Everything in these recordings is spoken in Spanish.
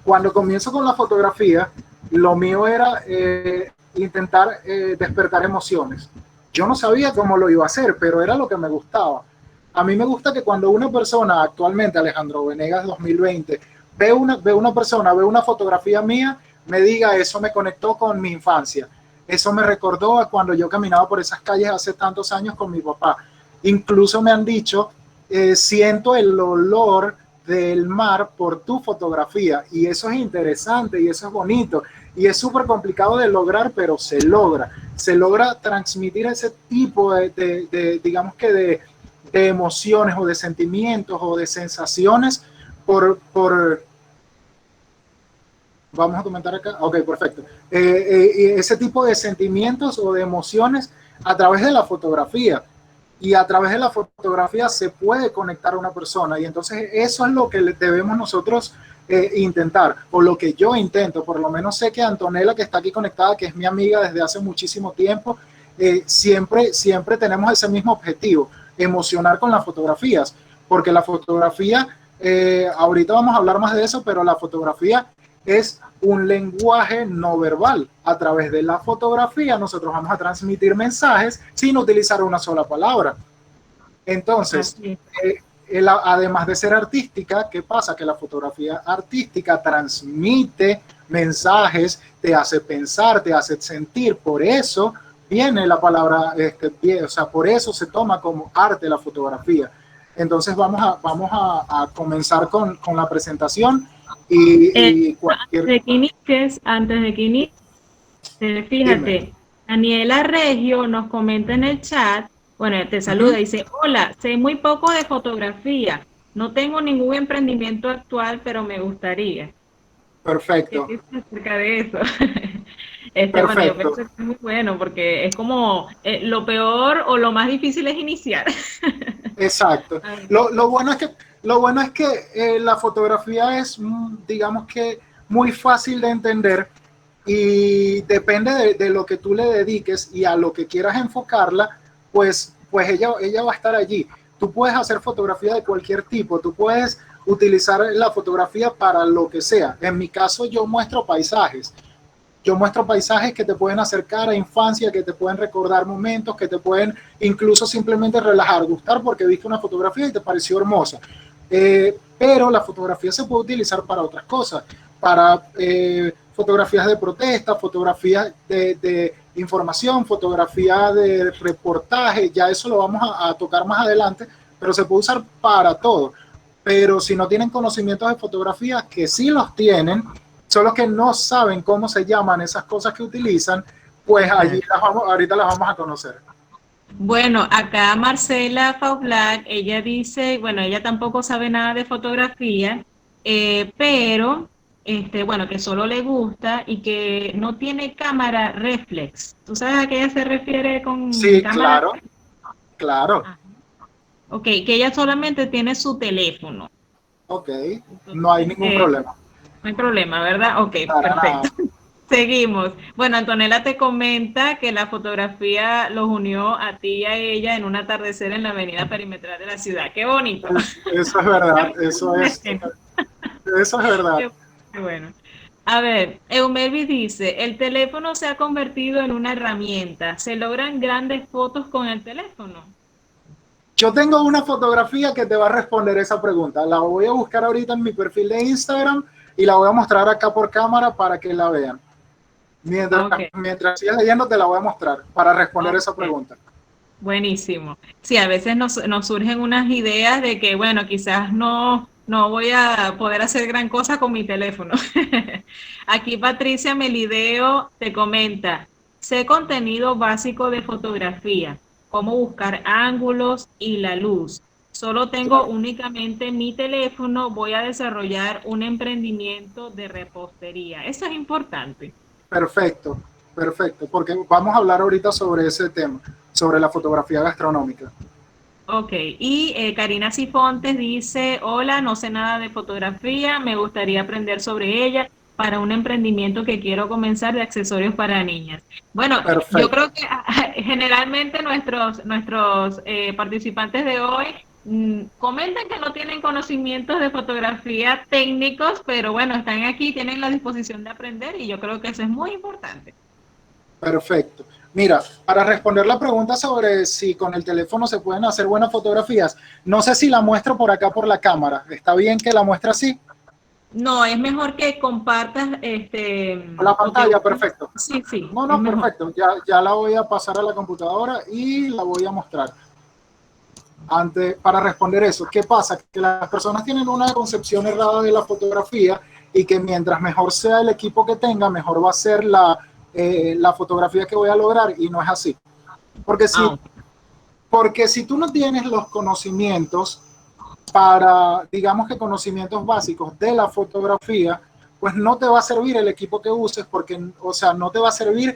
Cuando comienzo con la fotografía, lo mío era intentar despertar emociones. Yo no sabía cómo lo iba a hacer, pero era lo que me gustaba. A mí me gusta que cuando una persona, actualmente Alejandro Venegas 2020, ve una persona, ve una fotografía mía, me diga, eso me conectó con mi infancia. Eso me recordó a cuando yo caminaba por esas calles hace tantos años con mi papá. Incluso me han dicho, siento el olor del mar por tu fotografía, y eso es interesante y eso es bonito y es súper complicado de lograr, pero se logra transmitir ese tipo digamos que de emociones o de sentimientos o de sensaciones por vamos a comentar acá, ok, perfecto, ese tipo de sentimientos o de emociones a través de la fotografía. Y a través de la fotografía se puede conectar a una persona, y entonces eso es lo que debemos nosotros intentar, o lo que yo intento. Por lo menos sé que Antonella, que está aquí conectada, que es mi amiga desde hace muchísimo tiempo, siempre tenemos ese mismo objetivo, emocionar con las fotografías, porque la fotografía, ahorita vamos a hablar más de eso, pero la fotografía es un lenguaje no verbal. A través de la fotografía nosotros vamos a transmitir mensajes sin utilizar una sola palabra. Entonces, además de ser artística, ¿qué pasa? Que la fotografía artística transmite mensajes, te hace pensar, te hace sentir. Por eso viene la palabra, o sea, por eso se toma como arte la fotografía. Entonces vamos a comenzar con la presentación y cualquier... Antes de que inicies, fíjate, Dime. Daniela Regio nos comenta en el chat, bueno, te saluda, dice, hola, sé muy poco de fotografía, no tengo ningún emprendimiento actual, pero me gustaría. ¿Qué Perfecto, piensas acerca de eso? Bueno, yo pienso perfecto. que es muy bueno porque es como lo peor o lo más difícil es iniciar. Exacto. A ver. Lo bueno es que la fotografía es, digamos que, muy fácil de entender, y depende de lo que tú le dediques y a lo que quieras enfocarla, pues ella va a estar allí. Tú puedes hacer fotografía de cualquier tipo, tú puedes utilizar la fotografía para lo que sea. En mi caso, yo muestro paisajes que te pueden acercar a infancia, que te pueden recordar momentos, que te pueden incluso simplemente relajar, gustar porque viste una fotografía y te pareció hermosa. Pero la fotografía se puede utilizar para otras cosas, para fotografías de protesta, fotografías de información, fotografía de reportaje, ya eso lo vamos a tocar más adelante, pero se puede usar para todo. Pero si no tienen conocimientos de fotografía, que sí los tienen, son los que no saben cómo se llaman esas cosas que utilizan, pues allí ahorita las vamos a conocer. Bueno, acá Marcela Faublac, ella dice, bueno, ella tampoco sabe nada de fotografía, pero, bueno, que solo le gusta y que no tiene cámara reflex. ¿Tú sabes a qué ella se refiere con Sí, cámara? claro, claro. Ah, ok, que ella solamente tiene su teléfono. Ok, no hay Entonces, ningún problema. no hay problema, ¿verdad? Ok, Para perfecto. nada. Seguimos. Bueno, Antonella te comenta que la fotografía los unió a ti y a ella en un atardecer en la avenida perimetral de la ciudad. ¡Qué bonito! Eso es verdad, Una escena. eso es verdad. Qué bueno. A ver, Eumelvis dice, el teléfono se ha convertido en una herramienta. ¿Se logran grandes fotos con el teléfono? Yo tengo una fotografía que te va a responder esa pregunta. La voy a buscar ahorita en mi perfil de Instagram y la voy a mostrar acá por cámara para que la vean. Ok, Mientras sigas leyendo, te la voy a mostrar para responder esa ok. pregunta. Buenísimo. Sí, a veces nos surgen unas ideas de que, bueno, quizás no voy a poder hacer gran cosa con mi teléfono. Aquí Patricia Melideo te comenta, sé contenido básico de fotografía, cómo buscar ángulos y la luz. Solo tengo Claro. únicamente mi teléfono, voy a desarrollar un emprendimiento de repostería. Eso es importante. Perfecto, perfecto, porque vamos a hablar ahorita sobre ese tema, sobre la fotografía gastronómica. Ok, y Karina Cifontes dice, hola, no sé nada de fotografía, me gustaría aprender sobre ella para un emprendimiento que quiero comenzar de accesorios para niñas. Bueno, yo creo Perfecto. que generalmente nuestros participantes de hoy comentan que no tienen conocimientos de fotografía técnicos, pero bueno, están aquí, tienen la disposición de aprender y yo creo que eso es muy importante. Perfecto. Mira, para responder la pregunta sobre si con el teléfono se pueden hacer buenas fotografías, no sé si la muestro por acá por la cámara. ¿Está bien que la muestre así? No, es mejor que compartas La o que pantalla, perfecto. sí, sí, No, es no, mejor. perfecto. Ya la voy a pasar a la computadora y la voy a mostrar. Para responder eso, ¿qué pasa? Que las personas tienen una concepción errada de la fotografía y que mientras mejor sea el equipo que tenga, mejor va a ser la fotografía que voy a lograr, y no es así. Porque Ah, si, porque si tú no tienes los conocimientos para, digamos que conocimientos básicos de la fotografía, pues no te va a servir el equipo que uses, porque, o sea, no te va a servir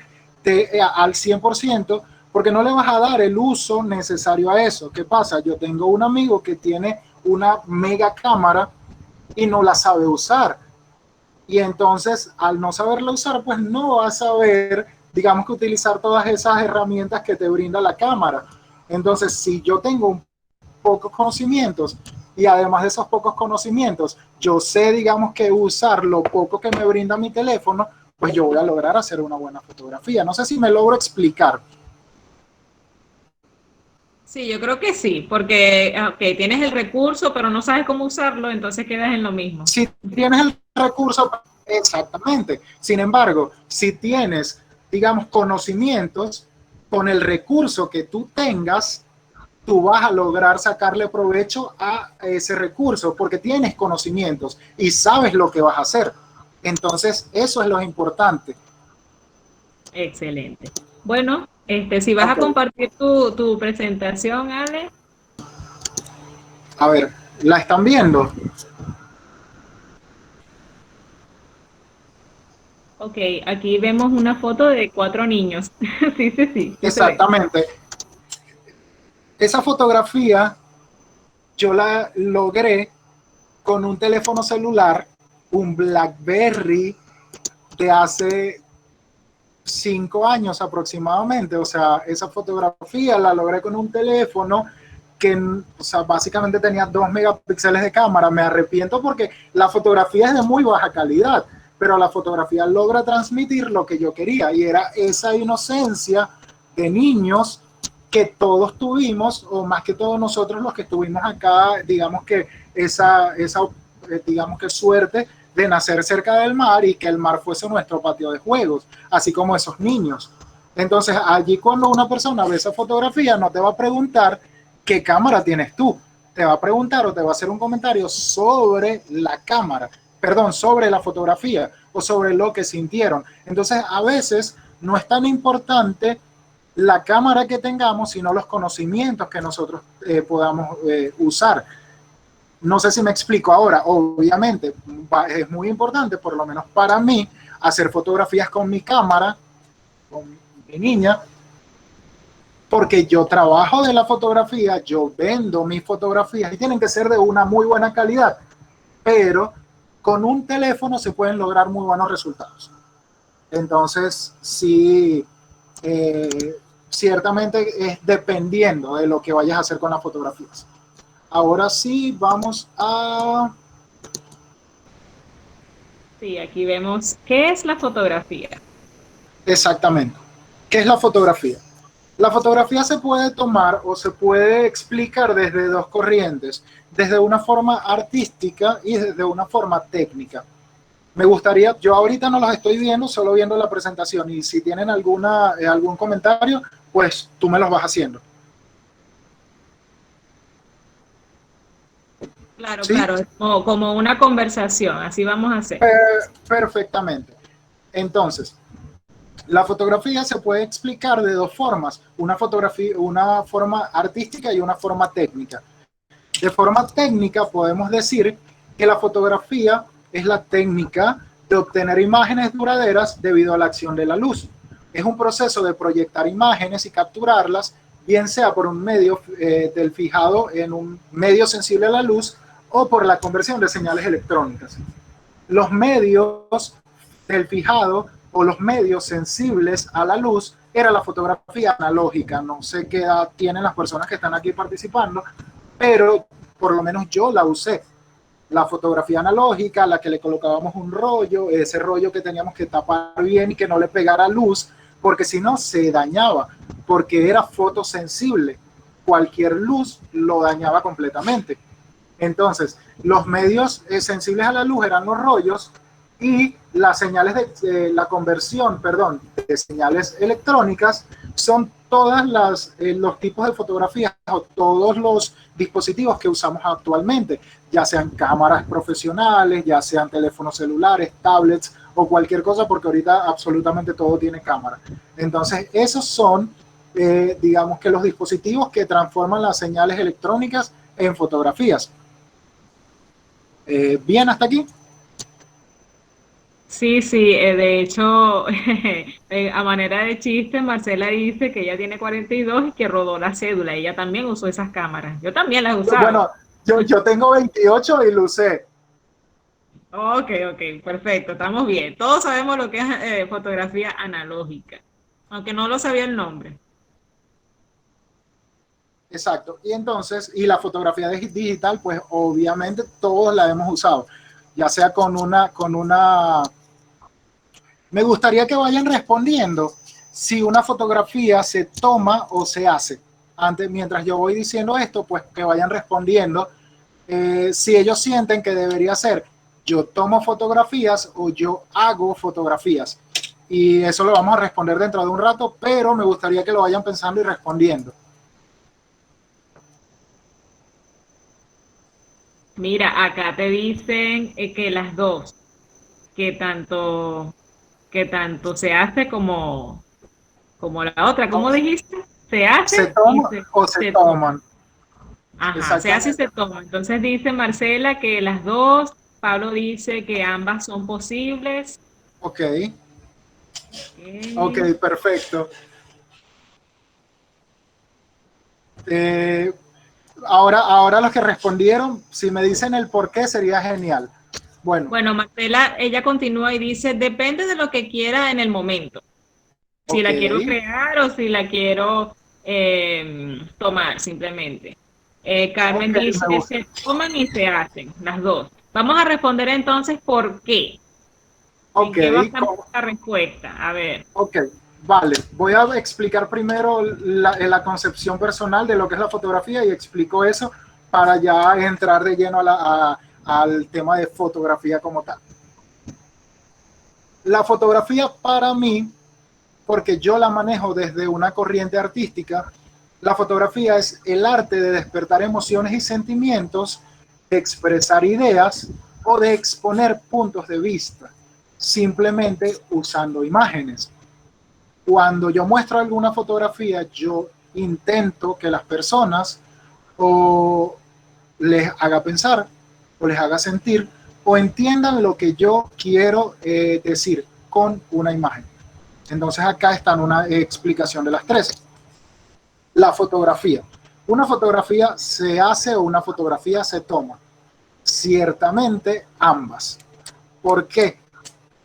al 100%, porque no le vas a dar el uso necesario a eso. ¿Qué pasa? Yo tengo un amigo que tiene una mega cámara y no la sabe usar. Y entonces, al no saberla usar, pues no va a saber, digamos que utilizar todas esas herramientas que te brinda la cámara. Entonces, si yo tengo pocos conocimientos y además de esos pocos conocimientos, yo sé, digamos que usar lo poco que me brinda mi teléfono, pues yo voy a lograr hacer una buena fotografía. No sé si me logro explicar. sí, yo creo que sí, porque okay, tienes el recurso, pero no sabes cómo usarlo, entonces quedas en lo mismo. Si tienes el recurso, exactamente. Sin embargo, si tienes, digamos, conocimientos, con el recurso que tú tengas, tú vas a lograr sacarle provecho a ese recurso porque tienes conocimientos y sabes lo que vas a hacer. Entonces, eso es lo importante. Excelente. Bueno, si vas a Ok, compartir tu presentación, Ale. a ver, ¿la están viendo? Ok, aquí vemos una foto de 4 niños. Sí, sí, sí, sí se ve. Exactamente. Esa fotografía yo la logré con un teléfono celular, un BlackBerry de hace 5 años aproximadamente. O sea, esa fotografía la logré con un teléfono que, o sea, básicamente tenía 2 megapíxeles de cámara. Me arrepiento porque la fotografía es de muy baja calidad, pero la fotografía logra transmitir lo que yo quería, y era esa inocencia de niños que todos tuvimos, o más que todos nosotros los que estuvimos acá, digamos que esa digamos que suerte de nacer cerca del mar y que el mar fuese nuestro patio de juegos, así como esos niños. Entonces, allí cuando una persona ve esa fotografía, no te va a preguntar qué cámara tienes tú, te va a preguntar o te va a hacer un comentario sobre la cámara, perdón, sobre la fotografía o sobre lo que sintieron. Entonces, a veces no es tan importante la cámara que tengamos, sino los conocimientos que nosotros podamos usar. No sé si me explico ahora. Obviamente es muy importante, por lo menos para mí, hacer fotografías con mi cámara, con mi niña, porque yo trabajo de la fotografía, yo vendo mis fotografías y tienen que ser de una muy buena calidad, pero con un teléfono se pueden lograr muy buenos resultados. Entonces, sí, ciertamente es dependiendo de lo que vayas a hacer con las fotografías. Ahora sí, vamos a... Sí, aquí vemos qué es la fotografía. Exactamente. ¿Qué es la fotografía? La fotografía se puede tomar o se puede explicar desde dos corrientes, desde una forma artística y desde una forma técnica. Me gustaría, yo ahorita no los estoy viendo, solo viendo la presentación, y si tienen algún comentario, pues tú me los vas haciendo. Claro, ¿Sí? claro, es como una conversación, así vamos a hacer. Perfectamente. Entonces, la fotografía se puede explicar de dos formas, una forma artística y una forma técnica. De forma técnica podemos decir que la fotografía es la técnica de obtener imágenes duraderas debido a la acción de la luz. Es un proceso de proyectar imágenes y capturarlas, bien sea por un medio del fijado en un medio sensible a la luz o por la conversión de señales electrónicas. Los medios del fijado o los medios sensibles a la luz era la fotografía analógica. No sé qué edad tienen las personas que están aquí participando, pero por lo menos yo la usé. La fotografía analógica, la que le colocábamos un rollo, ese rollo que teníamos que tapar bien y que no le pegara luz, porque si no se dañaba, porque era fotosensible. Cualquier luz lo dañaba completamente. Entonces, los medios sensibles a la luz eran los rollos y las señales de la conversión, perdón, de señales electrónicas son todas los tipos de fotografías o todos los dispositivos que usamos actualmente, ya sean cámaras profesionales, ya sean teléfonos celulares, tablets o cualquier cosa, porque ahorita absolutamente todo tiene cámara. Entonces, esos son, digamos que los dispositivos que transforman las señales electrónicas en fotografías. ¿Bien hasta aquí? Sí, sí, de hecho, a manera de chiste, Marcela dice que ella tiene 42 y que rodó la cédula. Ella también usó esas cámaras. Yo también las usaba. Bueno, yo tengo 28 y lo usé. Ok, ok, perfecto, estamos bien. Todos sabemos lo que es fotografía analógica, aunque no lo sabía el nombre. Exacto. Y entonces, y la fotografía digital, pues obviamente todos la hemos usado, ya sea con una. Me gustaría que vayan respondiendo si una fotografía se toma o se hace. Antes, mientras yo voy diciendo esto, pues que vayan respondiendo si ellos sienten que debería ser yo tomo fotografías o yo hago fotografías. Y eso lo vamos a responder dentro de un rato, pero me gustaría que lo vayan pensando y respondiendo. Mira, acá te dicen que las dos, que tanto, que tanto se hace como la otra. ¿Cómo dijiste? Se ¿Se hace y toma o se se toma. toman? Ajá, se hace y se Exactamente. toma. Entonces dice Marcela que las dos, Pablo dice que ambas son posibles. Ok, ok, Ok. perfecto. Eh, ahora los que respondieron, si me dicen el por qué, sería genial. Bueno, Bueno, Marcela, ella continúa y dice, depende de lo que quiera en el momento. Si ok, la quiero crear o si la quiero tomar simplemente. ok, Carmen dice, me gusta. se toman y se hacen, las dos. Vamos a responder entonces por qué. ¿En Ok, qué basamos la respuesta? A ver. ok, vale. Voy a explicar primero la concepción personal de lo que es la fotografía y explico eso para ya entrar de lleno al tema de fotografía como tal. La fotografía para mí, porque yo la manejo desde una corriente artística, la fotografía es el arte de despertar emociones y sentimientos, de expresar ideas o de exponer puntos de vista, simplemente usando imágenes. Cuando yo muestro alguna fotografía, yo intento que las personas o les haga pensar o les haga sentir o entiendan lo que yo quiero decir con una imagen. Entonces acá está una explicación de las tres. La fotografía. ¿Una fotografía se hace o una fotografía se toma? Ciertamente ambas. ¿Por qué?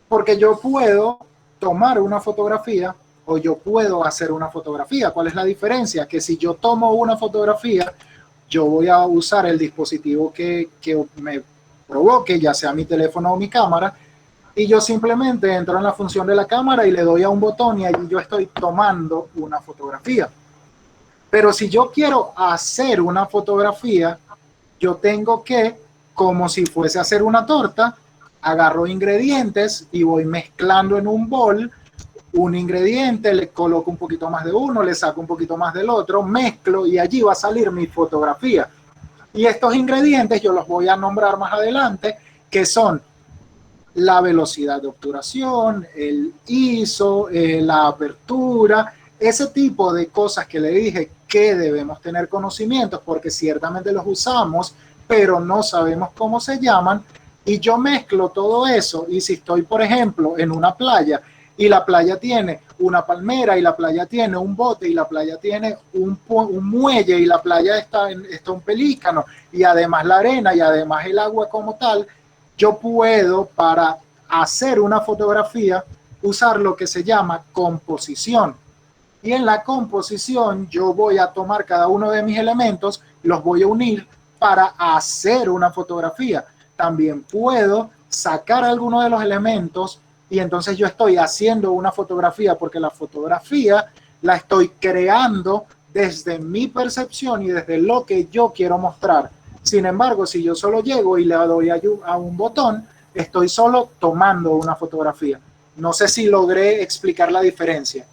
Porque yo puedo tomar una fotografía o yo puedo hacer una fotografía. ¿Cuál es la diferencia? Que si yo tomo una fotografía, yo voy a usar el dispositivo que me provoque, ya sea mi teléfono o mi cámara, y yo simplemente entro en la función de la cámara y le doy a un botón y allí yo estoy tomando una fotografía. Pero si yo quiero hacer una fotografía, yo tengo que, como si fuese a hacer una torta, agarro ingredientes y voy mezclando en un bol un ingrediente, le coloco un poquito más de uno, le saco un poquito más del otro, mezclo y allí va a salir mi fotografía. Y estos ingredientes yo los voy a nombrar más adelante, que son la velocidad de obturación, el ISO, la apertura, ese tipo de cosas que le dije que debemos tener conocimientos porque ciertamente los usamos, pero no sabemos cómo se llaman. Y yo mezclo todo eso y si estoy, por ejemplo, en una playa y la playa tiene una palmera y la playa tiene un bote y la playa tiene un muelle y la playa está un pelícano y además la arena y además el agua como tal, yo puedo para hacer una fotografía usar lo que se llama composición. Y en la composición yo voy a tomar cada uno de mis elementos los voy a unir para hacer una fotografía. También puedo sacar alguno de los elementos y entonces yo estoy haciendo una fotografía, porque la fotografía la estoy creando desde mi percepción y desde lo que yo quiero mostrar. Sin embargo, si yo solo llego y le doy a un botón, estoy solo tomando una fotografía. No sé si logré explicar la diferencia.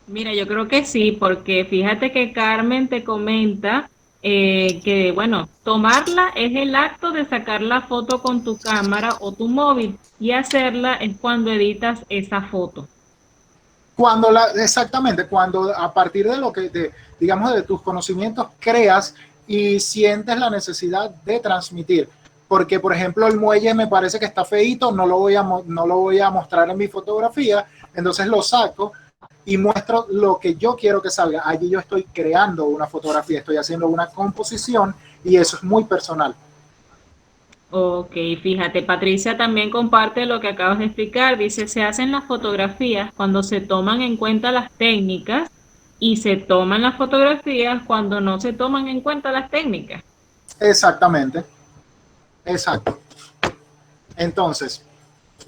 Mira, yo creo que sí, porque fíjate que Carmen te comenta que, bueno, tomarla es el acto de sacar la foto con tu cámara o tu móvil y hacerla es cuando editas esa foto. Exactamente, cuando a partir de lo que, digamos, de tus conocimientos creas y sientes la necesidad de transmitir. Porque, por ejemplo, el muelle me parece que está feíto, no lo voy a mostrar en mi fotografía, entonces lo saco y muestro lo que yo quiero que salga. Allí yo estoy creando una fotografía, estoy haciendo una composición y eso es muy personal. Ok, fíjate, Patricia también comparte lo que acabas de explicar. Dice, se hacen las fotografías cuando se toman en cuenta las técnicas y se toman las fotografías cuando no se toman en cuenta las técnicas. Exactamente, exacto. Entonces,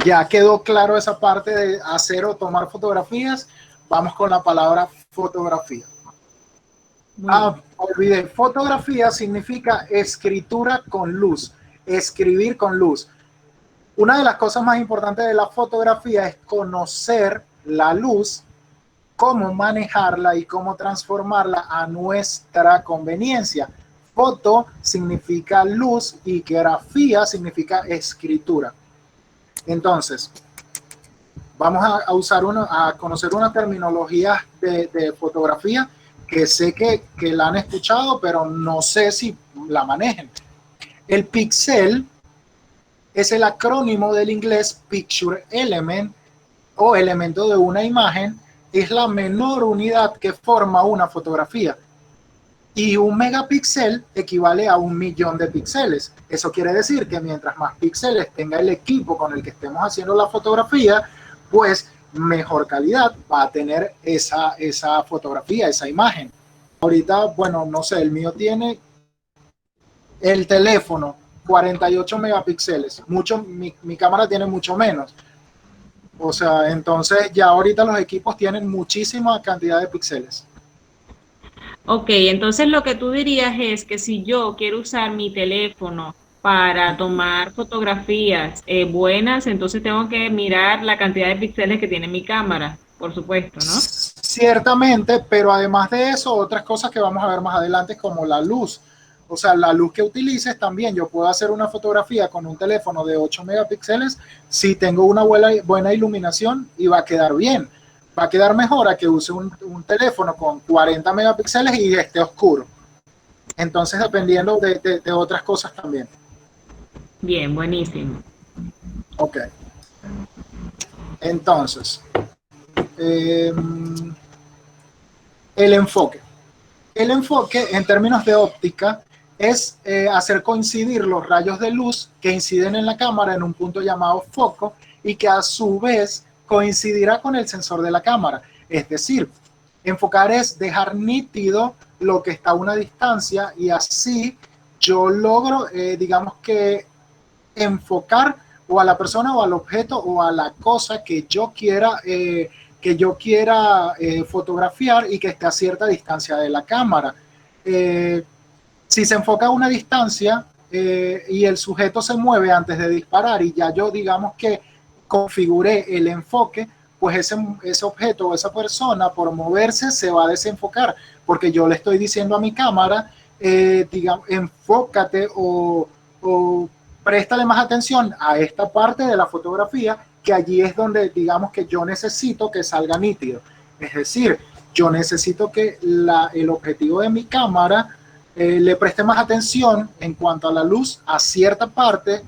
ya quedó claro esa parte de hacer o tomar fotografías. Vamos con la palabra fotografía. Muy bien. Olvidé, fotografía significa escritura con luz, escribir con luz. Una de las cosas más importantes de la fotografía es conocer la luz, cómo manejarla y cómo transformarla a nuestra conveniencia. Foto significa luz y grafía significa escritura. Entonces, vamos a conocer una terminología de fotografía que sé que la han escuchado, pero no sé si la manejen. El pixel es el acrónimo del inglés Picture Element o elemento de una imagen, es la menor unidad que forma una fotografía. Y un megapíxel equivale a 1.000.000 de píxeles. Eso quiere decir que mientras más píxeles tenga el equipo con el que estemos haciendo la fotografía, pues mejor calidad va a tener esa fotografía, esa imagen. Ahorita, bueno, no sé, el mío tiene el teléfono 48 megapíxeles. Mi cámara tiene mucho menos. O sea, entonces ya ahorita los equipos tienen muchísima cantidad de píxeles. Ok, entonces lo que tú dirías es que si yo quiero usar mi teléfono para tomar fotografías buenas, entonces tengo que mirar la cantidad de píxeles que tiene mi cámara, por supuesto, ¿no? Ciertamente, pero además de eso, otras cosas que vamos a ver más adelante, como la luz. O sea, la luz que utilices también. Yo puedo hacer una fotografía con un teléfono de 8 megapíxeles si tengo una buena iluminación y va a quedar bien. Va a quedar mejor a que use un teléfono con 40 megapíxeles y esté oscuro. Entonces, dependiendo de otras cosas también. Bien, buenísimo. Ok. Entonces, eh, el enfoque. El enfoque, en términos de óptica, es hacer coincidir los rayos de luz que inciden en la cámara en un punto llamado foco y que a su vez coincidirá con el sensor de la cámara. Es decir, enfocar es dejar nítido lo que está a una distancia y así yo logro, digamos que, enfocar o a la persona o al objeto o a la cosa que yo quiera fotografiar y que esté a cierta distancia de la cámara. Eh, si se enfoca a una distancia y el sujeto se mueve antes de disparar y ya yo digamos que configuré el enfoque, pues ese objeto o esa persona por moverse se va a desenfocar porque yo le estoy diciendo a mi cámara, digamos, enfócate o préstale más atención a esta parte de la fotografía, que allí es donde digamos que yo necesito que salga nítido. Es decir, yo necesito que el objetivo de mi cámara le preste más atención en cuanto a la luz a cierta parte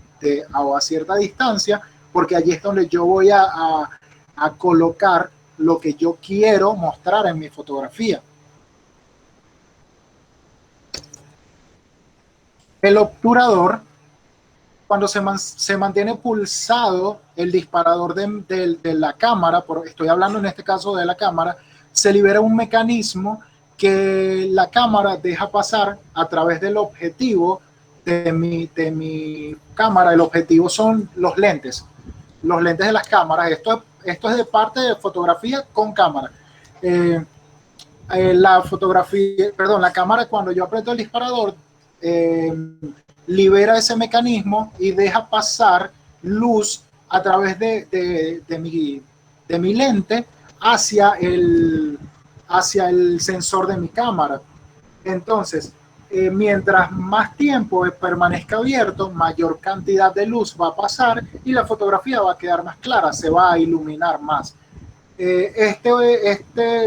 o a cierta distancia, porque allí es donde yo voy a colocar lo que yo quiero mostrar en mi fotografía. El obturador, cuando se mantiene pulsado el disparador de la cámara, estoy hablando en este caso de la cámara, se libera un mecanismo que la cámara deja pasar a través del objetivo de mi cámara. El objetivo son los lentes de las cámaras. Esto es de parte de fotografía con cámara. La cámara, cuando yo aprieto el disparador, libera ese mecanismo y deja pasar luz a través de mi lente hacia el sensor de mi cámara. Entonces, mientras más tiempo permanezca abierto, mayor cantidad de luz va a pasar y la fotografía va a quedar más clara, se va a iluminar más.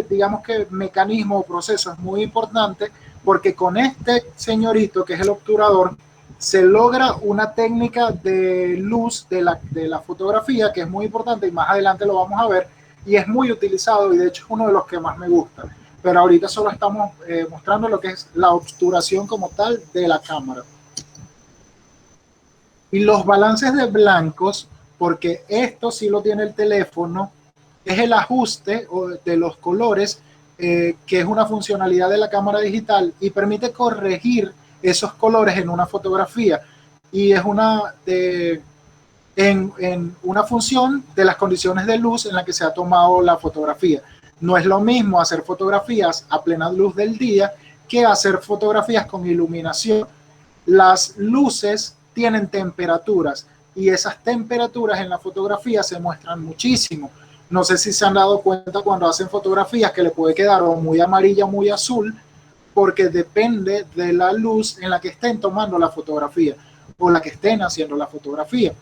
Digamos que mecanismo o proceso es muy importante porque con este señorito, que es el obturador, se logra una técnica de luz de la fotografía que es muy importante y más adelante lo vamos a ver, y es muy utilizado y de hecho es uno de los que más me gusta. Pero ahorita solo estamos mostrando lo que es la obturación como tal de la cámara. Y los balances de blancos, porque esto sí lo tiene el teléfono, es el ajuste de los colores, que es una funcionalidad de la cámara digital y permite corregir esos colores en una fotografía. Y es en una función de las condiciones de luz en la que se ha tomado la fotografía. No es lo mismo hacer fotografías a plena luz del día que hacer fotografías con iluminación. Las luces tienen temperaturas y esas temperaturas en la fotografía se muestran muchísimo. No sé si se han dado cuenta cuando hacen fotografías que le puede quedar o muy amarilla o muy azul, porque depende de la luz en la que estén tomando la fotografía o la que estén haciendo la fotografía.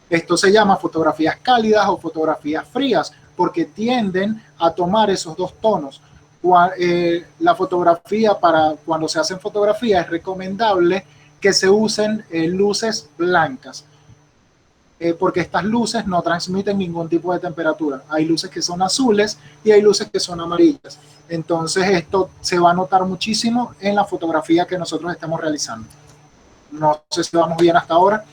Esto se llama fotografías cálidas o fotografías frías, porque tienden a tomar esos dos tonos. La fotografía, cuando se hacen fotografías, es recomendable que se usen luces blancas, porque estas luces no transmiten ningún tipo de temperatura. Hay luces que son azules y hay luces que son amarillas. Entonces esto se va a notar muchísimo en la fotografía que nosotros estamos realizando. No sé si vamos bien hasta ahora.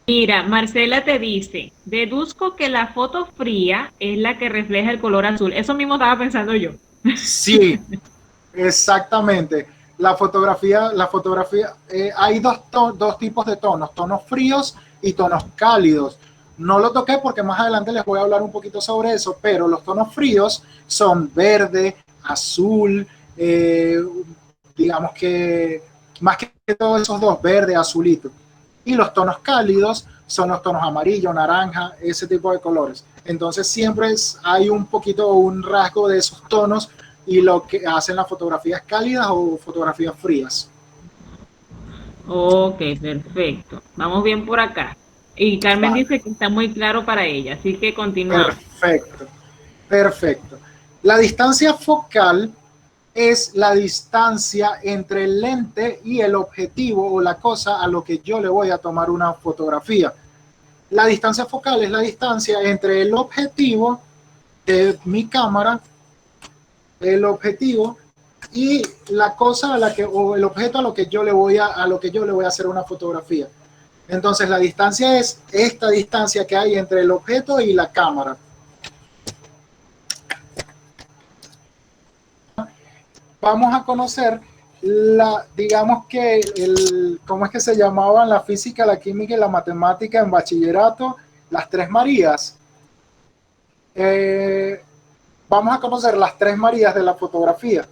Mira, Marcela te dice, deduzco que la foto fría es la que refleja el color azul. Eso mismo estaba pensando yo. Sí, exactamente. La fotografía, hay dos tipos de tonos fríos y tonos cálidos. No lo toqué porque más adelante les voy a hablar un poquito sobre eso, pero los tonos fríos son verde, azul, digamos que más que todos esos dos, verde, azulito. Y los tonos cálidos son los tonos amarillo, naranja, ese tipo de colores. Entonces siempre hay un poquito, un rasgo de esos tonos y lo que hacen las fotografías cálidas o fotografías frías. Ok, perfecto. Vamos bien por acá. Y Carmen dice que está muy claro para ella, así que continuamos. Perfecto, perfecto. La distancia focal es la distancia entre el lente y el objetivo o la cosa a lo que yo le voy a tomar una fotografía. La distancia focal es la distancia entre el objetivo de mi cámara, el objetivo y la cosa o el objeto a lo que yo le voy a hacer una fotografía. Entonces la distancia es esta distancia que hay entre el objeto y la cámara. Vamos a conocer digamos que ¿cómo es que se llamaban la física, la química y la matemática en bachillerato? Las tres Marías. Vamos a conocer las tres Marías de la fotografía.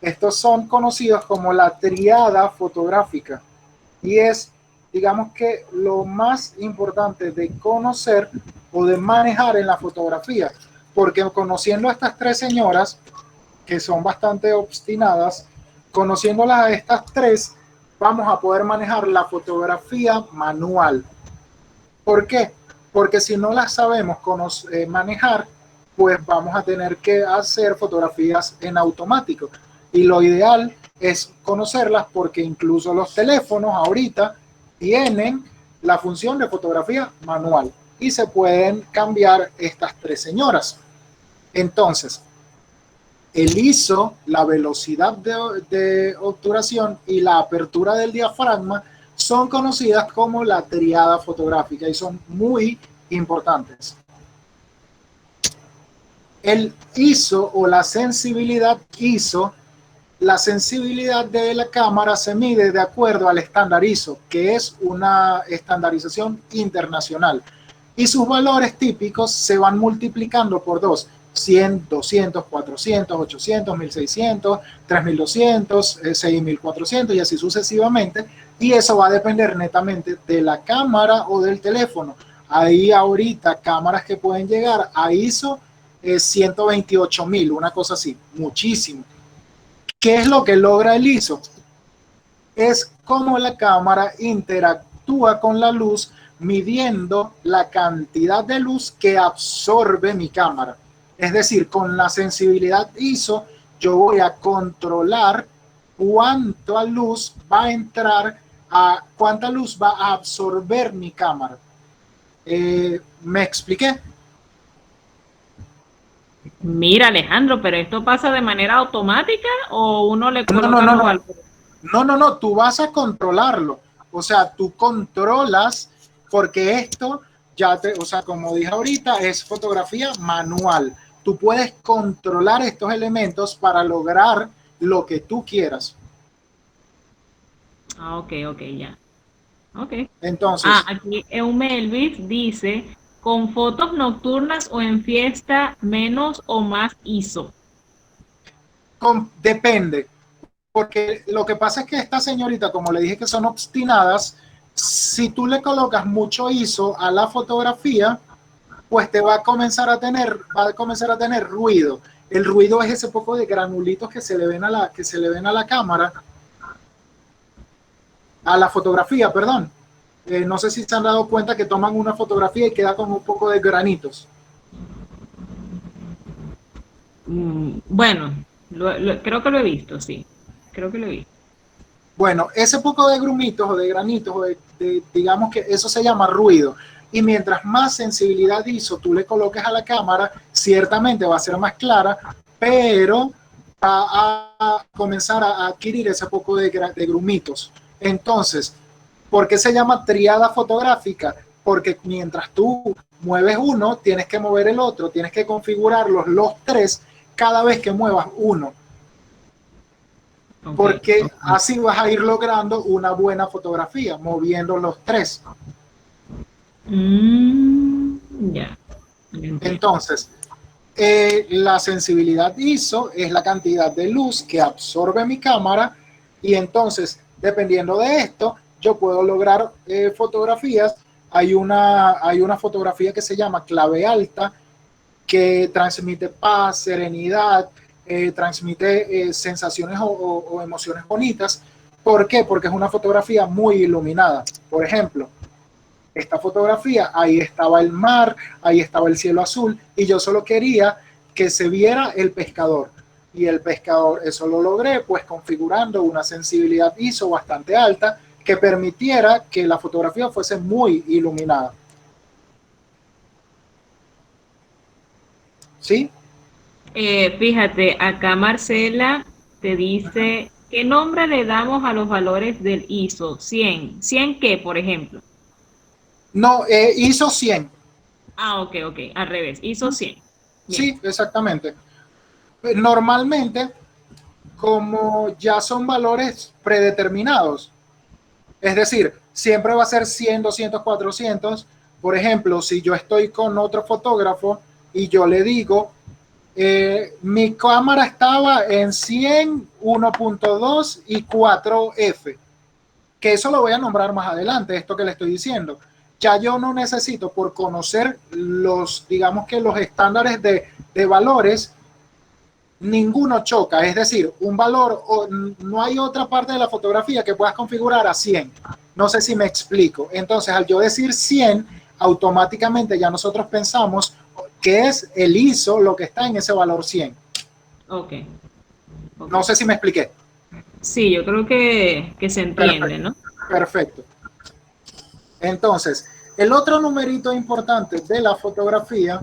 Estos son conocidos como la triada fotográfica y es, digamos que lo más importante de conocer o de manejar en la fotografía, porque conociendo a estas tres señoras, que son bastante obstinadas, conociéndolas a estas tres, vamos a poder manejar la fotografía manual. ¿Por qué? Porque si no las sabemos manejar, pues vamos a tener que hacer fotografías en automático. Y lo ideal es conocerlas porque incluso los teléfonos ahorita tienen la función de fotografía manual y se pueden cambiar estas tres señoras. Entonces, el ISO, la velocidad de obturación y la apertura del diafragma son conocidas como la triada fotográfica y son muy importantes. El ISO o la sensibilidad ISO La sensibilidad de la cámara se mide de acuerdo al estándar ISO, que es una estandarización internacional. Y sus valores típicos se van multiplicando por 2, 100, 200, 400, 800, 1600, 3200, 6400 y así sucesivamente. Y eso va a depender netamente de la cámara o del teléfono. Hay ahorita cámaras que pueden llegar a ISO 128.000, una cosa así, muchísimo. ¿Qué es lo que logra el ISO? Es cómo la cámara interactúa con la luz midiendo la cantidad de luz que absorbe mi cámara. Es decir, con la sensibilidad ISO yo voy a controlar cuánta luz va a entrar, cuánta luz va a absorber mi cámara. ¿Me expliqué? Mira, Alejandro, pero ¿esto pasa de manera automática o uno le coloca No, no, los no. valores? No, tú vas a controlarlo. O sea, tú controlas, porque esto ya o sea, como dije ahorita, es fotografía manual. Tú puedes controlar estos elementos para lograr lo que tú quieras. Ah, ok, ya. Ok. Entonces, Aquí Eumelvis dice, con fotos nocturnas o en fiesta, menos o más ISO. depende. Porque lo que pasa es que esta señorita, como le dije que son obstinadas, si tú le colocas mucho ISO a la fotografía, pues te va a comenzar a tener ruido. El ruido es ese poco de granulitos que se le ven a la cámara, a la fotografía, perdón. No sé si se han dado cuenta que toman una fotografía y queda con un poco de granitos. Bueno, creo que lo he visto, sí. Creo que lo he visto. Bueno, ese poco de grumitos o de granitos, digamos que eso se llama ruido. Y mientras más sensibilidad ISO tú le coloques a la cámara, ciertamente va a ser más clara, pero va a comenzar a adquirir ese poco de grumitos. Entonces, ¿por qué se llama triada fotográfica? Porque mientras tú mueves uno, tienes que mover el otro, tienes que configurarlos los tres cada vez que muevas uno. Porque así vas a ir logrando una buena fotografía, moviendo los tres. Ya. Entonces, la sensibilidad ISO es la cantidad de luz que absorbe mi cámara y entonces, dependiendo de esto, yo puedo lograr fotografías. Hay una fotografía que se llama clave alta, que transmite paz, serenidad, transmite sensaciones o emociones bonitas. ¿Por qué? Porque es una fotografía muy iluminada. Por ejemplo, esta fotografía, ahí estaba el mar, ahí estaba el cielo azul, y yo solo quería que se viera el pescador. Y el pescador, eso lo logré, pues configurando una sensibilidad ISO bastante alta que permitiera que la fotografía fuese muy iluminada. ¿Sí? Fíjate, acá Marcela te dice, ¿qué nombre le damos a los valores del ISO? 100. ¿100 qué, por ejemplo? No, ISO 100. Ok, al revés, ISO 100. Bien. Sí, exactamente. Normalmente, como ya son valores predeterminados, es decir, siempre va a ser 100, 200, 400. Por ejemplo, si yo estoy con otro fotógrafo y yo le digo, mi cámara estaba en 100, 1.2 y 4F, que eso lo voy a nombrar más adelante, esto que le estoy diciendo. Ya yo no necesito, por conocer digamos que los estándares de valores, ninguno choca, es decir, un valor, no hay otra parte de la fotografía que puedas configurar a 100. No sé si me explico. Entonces, al yo decir 100, automáticamente ya nosotros pensamos que es el ISO lo que está en ese valor 100. Ok. No sé si me expliqué. Sí, yo creo que se entiende, Perfecto. ¿no? Perfecto. Entonces, el otro numerito importante de la fotografía,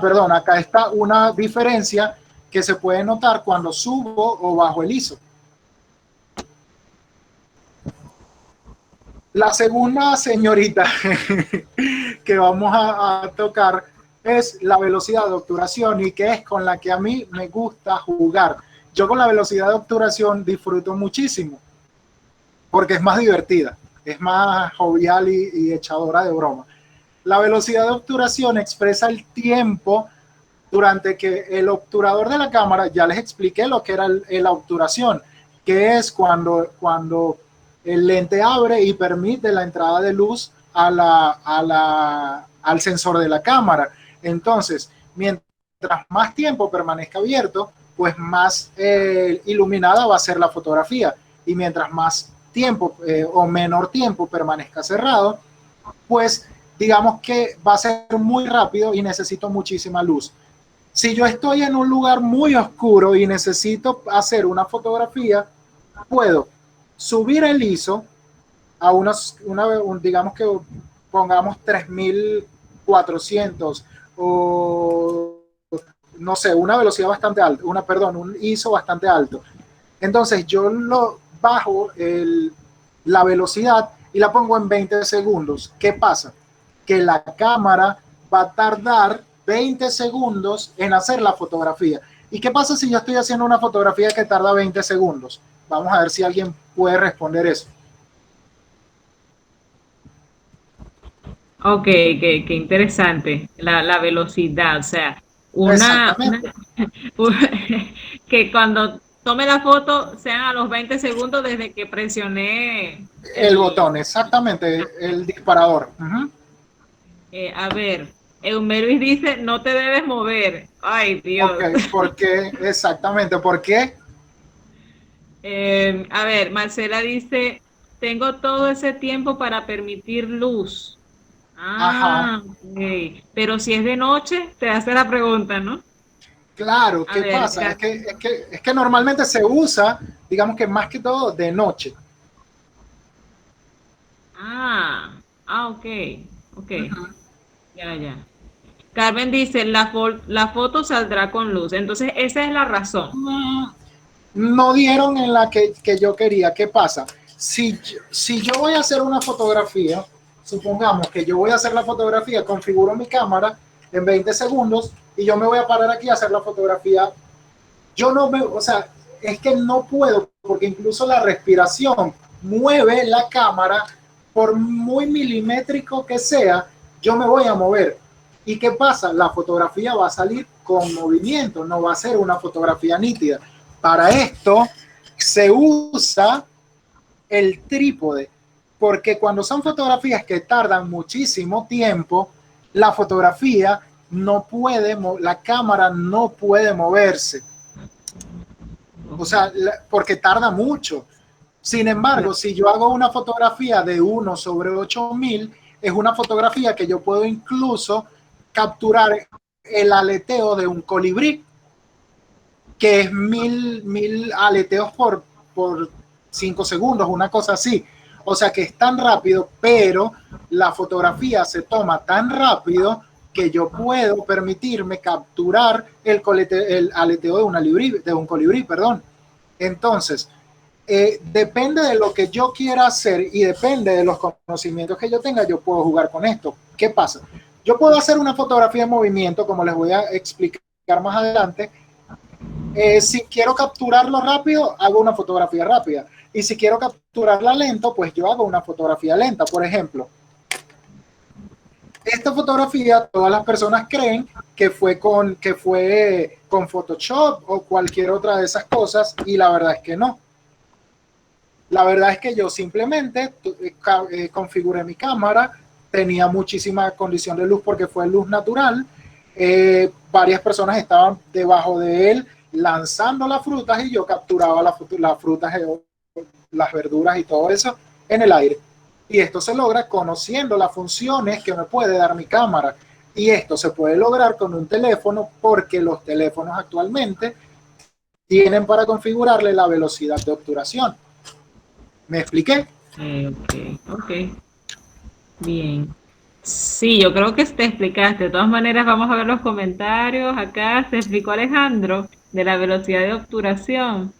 perdón, acá está una diferencia que se puede notar cuando subo o bajo el ISO. La segunda señorita que vamos a tocar es la velocidad de obturación y que es con la que a mí me gusta jugar. yo con la velocidad de obturación disfruto muchísimo, porque es más divertida, es más jovial y echadora de broma. La velocidad de obturación expresa el tiempo durante que el obturador de la cámara, ya les expliqué lo que era la obturación, que es cuando el lente abre y permite la entrada de luz al sensor de la cámara. Entonces, mientras más tiempo permanezca abierto, pues más iluminada va a ser la fotografía. Y mientras más tiempo o menor tiempo permanezca cerrado, pues digamos que va a ser muy rápido y necesito muchísima luz. Si yo estoy en un lugar muy oscuro y necesito hacer una fotografía, puedo subir el ISO a digamos que pongamos 3400 o no sé, una velocidad bastante alta, un ISO bastante alto. Entonces yo lo bajo la velocidad y la pongo en 20 segundos. ¿Qué pasa? Que la cámara va a tardar 20 segundos en hacer la fotografía. ¿Y qué pasa si yo estoy haciendo una fotografía que tarda 20 segundos? Vamos a ver si alguien puede responder eso. Ok, qué interesante. La velocidad, o sea, Exactamente. que cuando tome la foto sean a los 20 segundos desde que presioné El el... botón, exactamente, el disparador. A ver, Eumeris dice, no te debes mover. Ay, Ok, Dios. ¿por qué? Exactamente, ¿por qué? A ver, Marcela dice, tengo todo ese tiempo para permitir luz. Ajá, Ah, ok. Pero si es de noche, te hace la pregunta, ¿no? claro, A ¿qué ver, pasa? Es que normalmente se usa, digamos que más que todo de noche. ok, ok, ya, ya. Carmen dice, la foto saldrá con luz. Entonces, esa es la razón. Mm, No dieron en la que yo quería. ¿Qué pasa? Si yo voy a hacer una fotografía, supongamos que yo voy a hacer la fotografía, configuro mi cámara en 20 segundos y yo me voy a parar aquí a hacer la fotografía. Yo no me, o sea, es que no puedo, porque incluso la respiración mueve la cámara, por muy milimétrico que sea, yo me voy a mover. ¿Y qué pasa? La fotografía va a salir con movimiento, no va a ser una fotografía nítida. Para esto se usa el trípode, porque cuando son fotografías que tardan muchísimo tiempo, la fotografía no puede, la cámara no puede moverse. O Ok, sea, porque tarda mucho. Sin embargo, claro. si yo hago una fotografía de 1/8000, es una fotografía que yo puedo incluso capturar el aleteo de un colibrí, que es mil aleteos por 5 segundos, una cosa así. O sea que es tan rápido, pero la fotografía se toma tan rápido que yo puedo permitirme capturar el aleteo de un colibrí, perdón. Entonces, depende de lo que yo quiera hacer y depende de los conocimientos que yo tenga, yo puedo jugar con esto. ¿Qué pasa? Yo puedo hacer una fotografía en movimiento, como les voy a explicar más adelante. Si quiero capturarlo rápido, hago una fotografía rápida. Y si quiero capturarla lento, pues yo hago una fotografía lenta. Por ejemplo, esta fotografía todas las personas creen que fue con Photoshop o cualquier otra de esas cosas, y la verdad es que no. La verdad es que yo simplemente configuré mi cámara, tenía muchísima condición de luz porque fue luz natural. Varias personas estaban debajo de él lanzando las frutas y yo capturaba las frutas, las verduras y todo eso en el aire. Y esto se logra conociendo las funciones que me puede dar mi cámara. Y esto se puede lograr con un teléfono, porque los teléfonos actualmente tienen para configurarle la velocidad de obturación. ¿Me expliqué? Ok, bien. Sí, yo creo que te explicaste. De todas maneras, vamos a ver los comentarios. Acá se explicó Alejandro de la velocidad de obturación.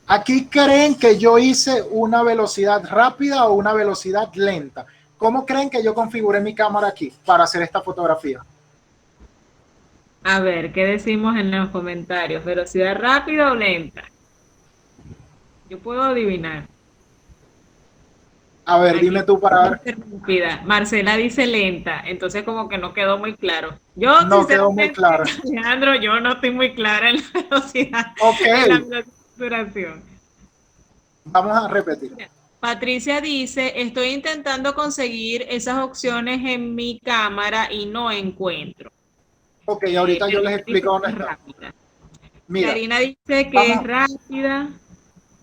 Aquí creen que yo hice una velocidad rápida o una velocidad lenta. ¿Cómo creen que yo configuré mi cámara aquí para hacer esta fotografía? A ver, ¿qué decimos en los comentarios? ¿Velocidad rápida o lenta? Yo puedo adivinar. A ver, Aquí dime tú para ver. dice rápida. Marcela dice lenta, entonces como que no quedó muy claro. Yo, No quedó muy sinceramente, claro. Alejandro, yo no estoy muy clara en la velocidad, Ok, en la velocidad de duración. vamos a repetir. Mira, Patricia dice, estoy intentando conseguir esas opciones en mi cámara y no encuentro. Ok, ahorita yo les Karina dice explico dónde que es está. rápida. Mira, Karina dice que es vamos, rápida.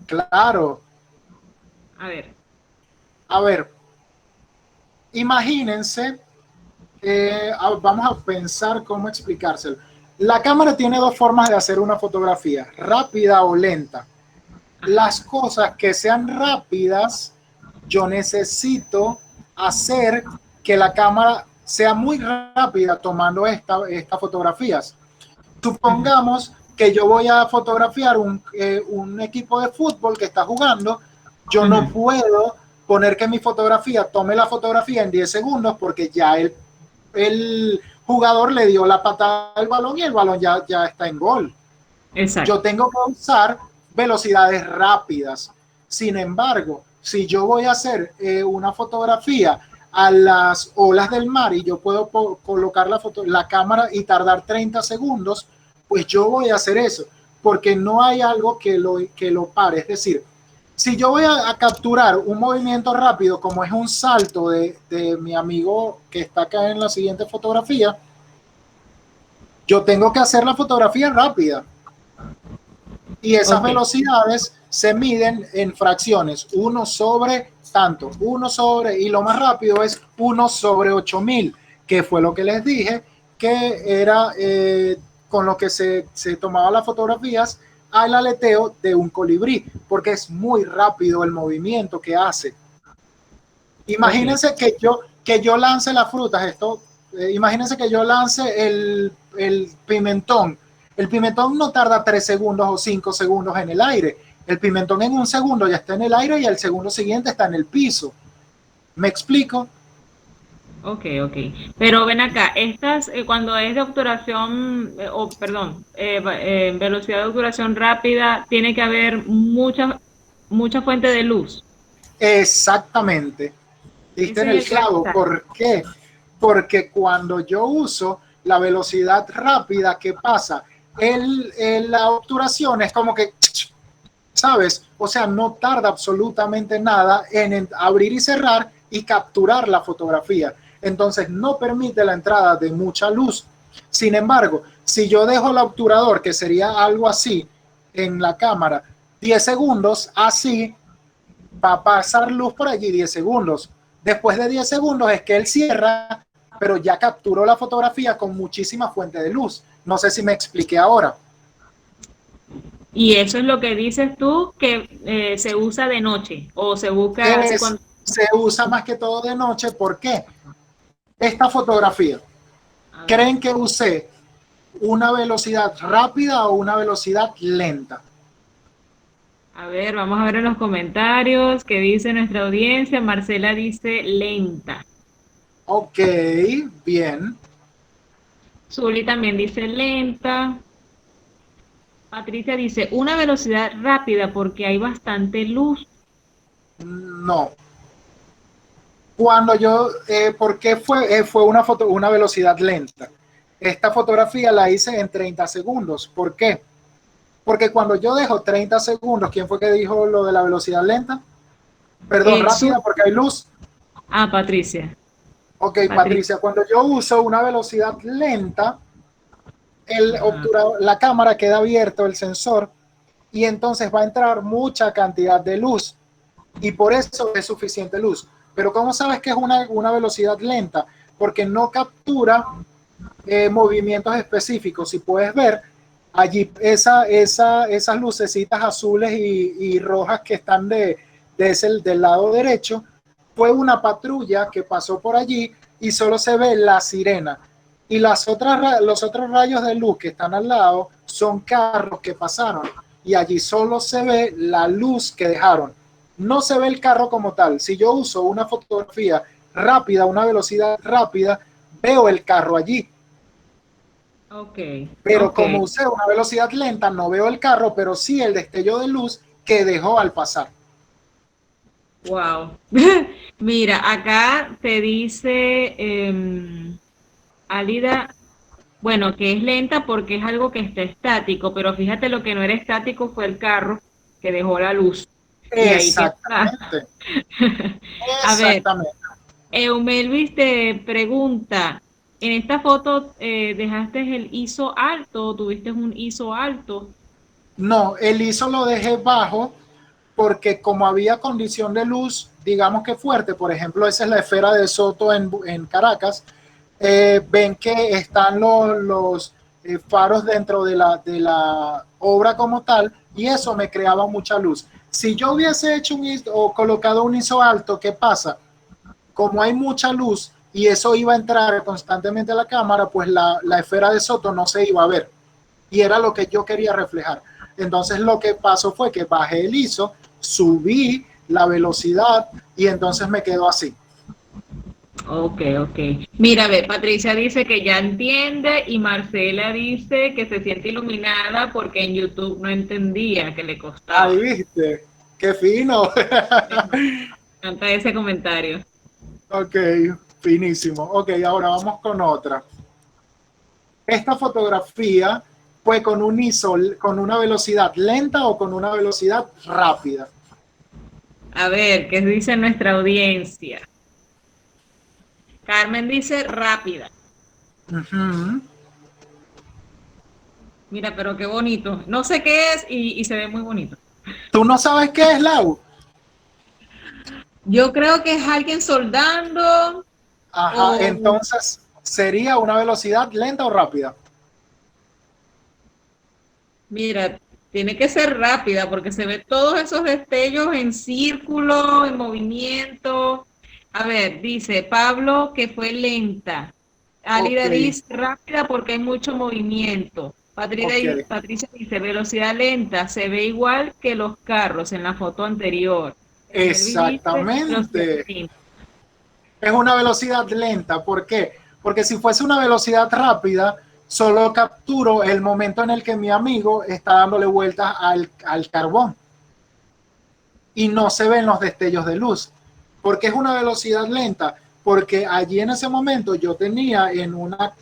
claro. A ver. A ver, imagínense, vamos a pensar cómo explicárselo. La cámara tiene dos formas de hacer una fotografía, rápida o lenta. Ajá. Las cosas que sean rápidas, yo necesito hacer que la cámara sea muy rápida tomando estas fotografías. Ujú, Supongamos que yo voy a fotografiar un equipo de fútbol que está jugando, yo no ujú. puedo poner que mi fotografía tome la fotografía en 10 segundos porque ya el jugador le dio la patada al balón y el balón ya está en gol. Yo Exacto. tengo que usar velocidades rápidas. Sin embargo, si yo voy a hacer una fotografía a las olas del mar y yo puedo colocar la cámara y tardar 30 segundos, pues yo voy a hacer eso, porque no hay algo que lo pare. Es decir, si yo voy a capturar un movimiento rápido, como es un salto de mi amigo que está acá en la siguiente fotografía, yo tengo que hacer la fotografía rápida y esas Ok. velocidades se miden en fracciones, uno sobre tanto, uno sobre, y lo más rápido es 1/8000, que fue lo que les dije, que era con lo que se tomaban las fotografías al aleteo de un colibrí, porque es muy rápido el movimiento que hace. Ok. Imagínense que yo lance las frutas, imagínense que yo lance el pimentón. El pimentón no tarda 3 segundos o 5 segundos en el aire. El pimentón en un segundo ya está en el aire y el segundo siguiente está en el piso. ¿Me explico? Ok, ok. Pero ven acá, estas, cuando es de obturación, o perdón, velocidad de obturación rápida, tiene que haber mucha fuente de luz. Exactamente. Diste en Ese es el el gran clavo. detalle. ¿Por qué? Porque cuando yo uso la velocidad rápida, ¿qué pasa? La obturación es como que, ¿sabes? O sea, no tarda absolutamente nada en abrir y cerrar y capturar la fotografía. Entonces, no permite la entrada de mucha luz. Sin embargo, si yo dejo el obturador, que sería algo así, en la cámara, 10 segundos, así va a pasar luz por allí 10 segundos. Después de 10 segundos es que él cierra, pero ya capturó la fotografía con muchísima fuente de luz. No sé si me expliqué ahora. Y eso es lo que dices tú que se usa de noche o se busca así Es, cuando... se usa más que todo de noche. ¿Por qué? Esta fotografía, A ver, ¿creen que usé una velocidad rápida o una velocidad lenta? a ver, vamos a ver en los comentarios qué dice nuestra audiencia. Marcela dice lenta. Ok, bien. Zuli también dice lenta. Patricia dice una velocidad rápida porque hay bastante luz. No. ¿Por qué fue una velocidad lenta? Esta fotografía la hice en 30 segundos. ¿Por qué? Porque cuando yo dejo 30 segundos, ¿quién fue que dijo lo de la velocidad lenta? Perdón, rápida Zuli. porque hay luz. Ah, Patricia. Ok, Patricia. Patricia, cuando yo uso una velocidad lenta, Ajá. la cámara queda abierto, el sensor, y entonces va a entrar mucha cantidad de luz. Y por eso es suficiente luz. Pero ¿cómo sabes que es una velocidad lenta? Porque no captura movimientos específicos. Si puedes ver, allí esas lucecitas azules y rojas que están del lado derecho, fue una patrulla que pasó por allí y solo se ve la sirena. Y los otros rayos de luz que están al lado son carros que pasaron y allí solo se ve la luz que dejaron. No se ve el carro como tal. Si yo uso una fotografía rápida, una velocidad rápida, veo el carro allí. Ok, Pero ok. como usé una velocidad lenta, no veo el carro, pero sí el destello de luz que dejó al pasar. Wow. Mira, acá te dice Alida, bueno, que es lenta porque es algo que está estático, pero fíjate lo que no era estático fue el carro que dejó la luz. Y ahí tienes la... Exactamente, A ver, exactamente. Eumelvis te pregunta, ¿en esta foto dejaste el ISO alto, tuviste un ISO alto? No, el ISO lo dejé bajo porque como había condición de luz, digamos que fuerte, por ejemplo, esa es la esfera de Soto en Caracas, ven que están los faros dentro de la obra como tal y eso me creaba mucha luz. Si yo hubiese hecho un ISO o colocado un ISO alto, ¿qué pasa? Como hay mucha luz y eso iba a entrar constantemente a la cámara, pues la esfera de Soto no se iba a ver y era lo que yo quería reflejar. Entonces lo que pasó fue que bajé el ISO, subí la velocidad y entonces me quedó así. Ok, ok. Mira, ve, Patricia dice que ya entiende y Marcela dice que se siente iluminada porque en YouTube no entendía, que le Ahí costaba. viste, qué fino. Me encanta ese comentario. Ok, finísimo. Ok, ahora vamos con otra. Esta fotografía fue con un ISO, con una velocidad lenta o con una velocidad rápida. A ver, ¿qué dice nuestra audiencia? Carmen dice rápida. Uh -huh. Mira, pero qué bonito. No sé qué es y se ve muy bonito. ¿Tú no sabes qué es, Lau? Yo creo que es alguien soldando Ajá, o, entonces sería una velocidad lenta o rápida. mira, tiene que ser rápida porque se ve todos esos destellos en círculo, en movimiento. A ver, dice Pablo que fue lenta. Ok, Alida dice rápida porque hay mucho movimiento. ok, Patricia dice velocidad lenta, se ve igual que los carros en la foto anterior. Melvin dice velocidad exactamente. lenta. Es una velocidad lenta. ¿Por qué? Porque si fuese una velocidad rápida, solo capturo el momento en el que mi amigo está dándole vueltas al carbón y no se ven los destellos de luz. ¿Por qué es una velocidad lenta? Porque allí en ese momento yo tenía en una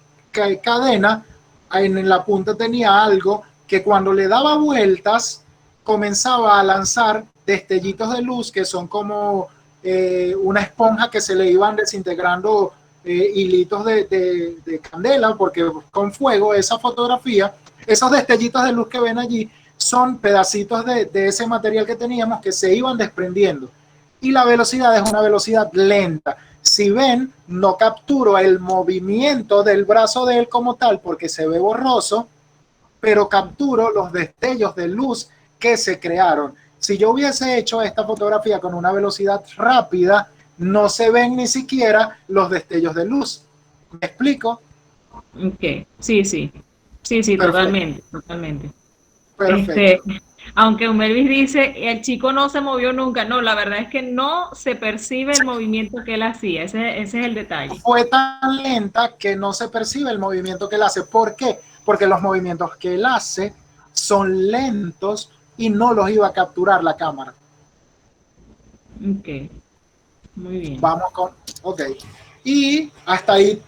cadena, en la punta tenía algo que cuando le daba vueltas comenzaba a lanzar destellitos de luz que son como una esponja que se le iban desintegrando hilitos de candela, porque con fuego esa fotografía, esos destellitos de luz que ven allí son pedacitos de ese material que teníamos que se iban desprendiendo. Y la velocidad es una velocidad lenta. Si ven, no capturo el movimiento del brazo de él como tal porque se ve borroso, pero capturo los destellos de luz que se crearon. Si yo hubiese hecho esta fotografía con una velocidad rápida, no se ven ni siquiera los destellos de luz. ¿Me explico? Ok, sí, sí, sí, sí, Perfecto, totalmente, totalmente. Este, perfecto. aunque Melvis dice, el chico no se movió nunca, no, la verdad es que no se percibe el movimiento que él hacía, ese es el detalle. Fue tan lenta que no se percibe el movimiento que él hace. ¿Por qué? Porque los movimientos que él hace son lentos y no los iba a capturar la cámara. Ok, muy bien. Vamos con, ok. Y hasta ahí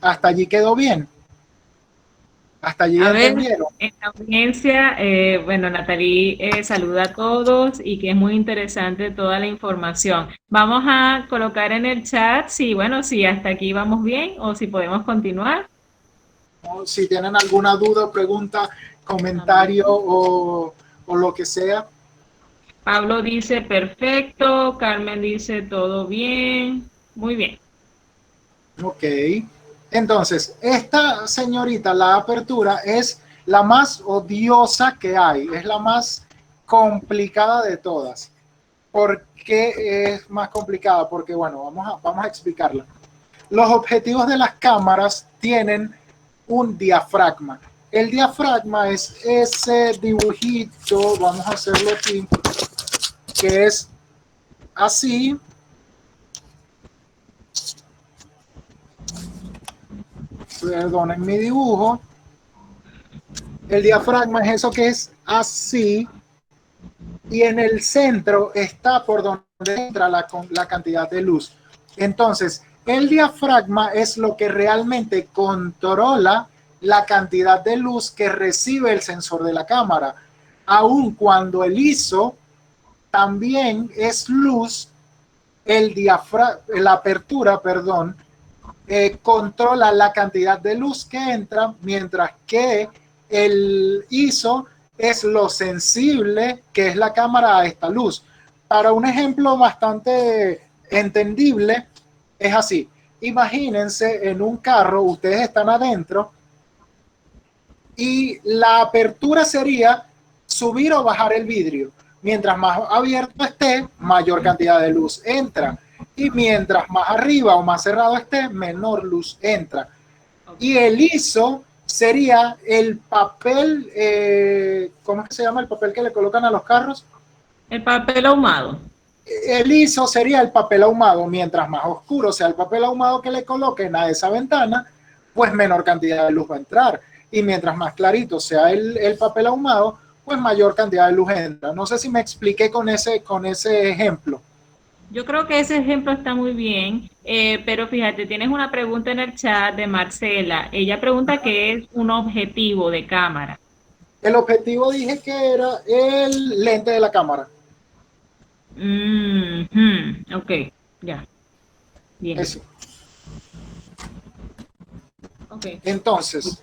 hasta allí quedó bien. Hasta allí A ver, entendieron. en la audiencia, bueno, Natalie saluda a todos y que es muy interesante toda la información. Vamos a colocar en el chat si, bueno, si hasta aquí vamos bien o si podemos continuar. ¿No? Si tienen alguna duda, pregunta, comentario También. o lo que sea. Pablo dice perfecto, Carmen dice todo bien, muy bien. Ok. Entonces, esta señorita, la apertura, es la más odiosa que hay, es la más complicada de todas. ¿Por qué es más complicada? Porque, bueno, vamos a explicarla. Los objetivos de las cámaras tienen un diafragma. El diafragma es ese dibujito, vamos a hacerlo aquí, que es así, perdonen mi dibujo, el diafragma es eso que es así, y en el centro está por donde entra la cantidad de luz. Entonces, el diafragma es lo que realmente controla la cantidad de luz que recibe el sensor de la cámara. Aun cuando el ISO también es luz, la apertura, perdón, controla la cantidad de luz que entra, mientras que el ISO es lo sensible que es la cámara a esta luz. Para un ejemplo bastante entendible, es así. Imagínense en un carro, ustedes están adentro y la apertura sería subir o bajar el vidrio. Mientras más abierto esté, mayor cantidad de luz entra. Y mientras más arriba o más cerrado esté, menor luz entra. Y el ISO sería el papel, ¿cómo es que se llama el papel que le colocan a los carros? El papel ahumado. El ISO sería el papel ahumado. Mientras más oscuro sea el papel ahumado que le coloquen a esa ventana, pues menor cantidad de luz va a entrar. Y mientras más clarito sea el papel ahumado, pues mayor cantidad de luz entra. No sé si me expliqué con ese ejemplo. Yo creo que ese ejemplo está muy bien, pero fíjate, tienes una pregunta en el chat de Marcela. Ella pregunta qué es un objetivo de cámara. El objetivo dije que era el lente de la cámara. Ok, ya, bien. Eso. Okay. Entonces,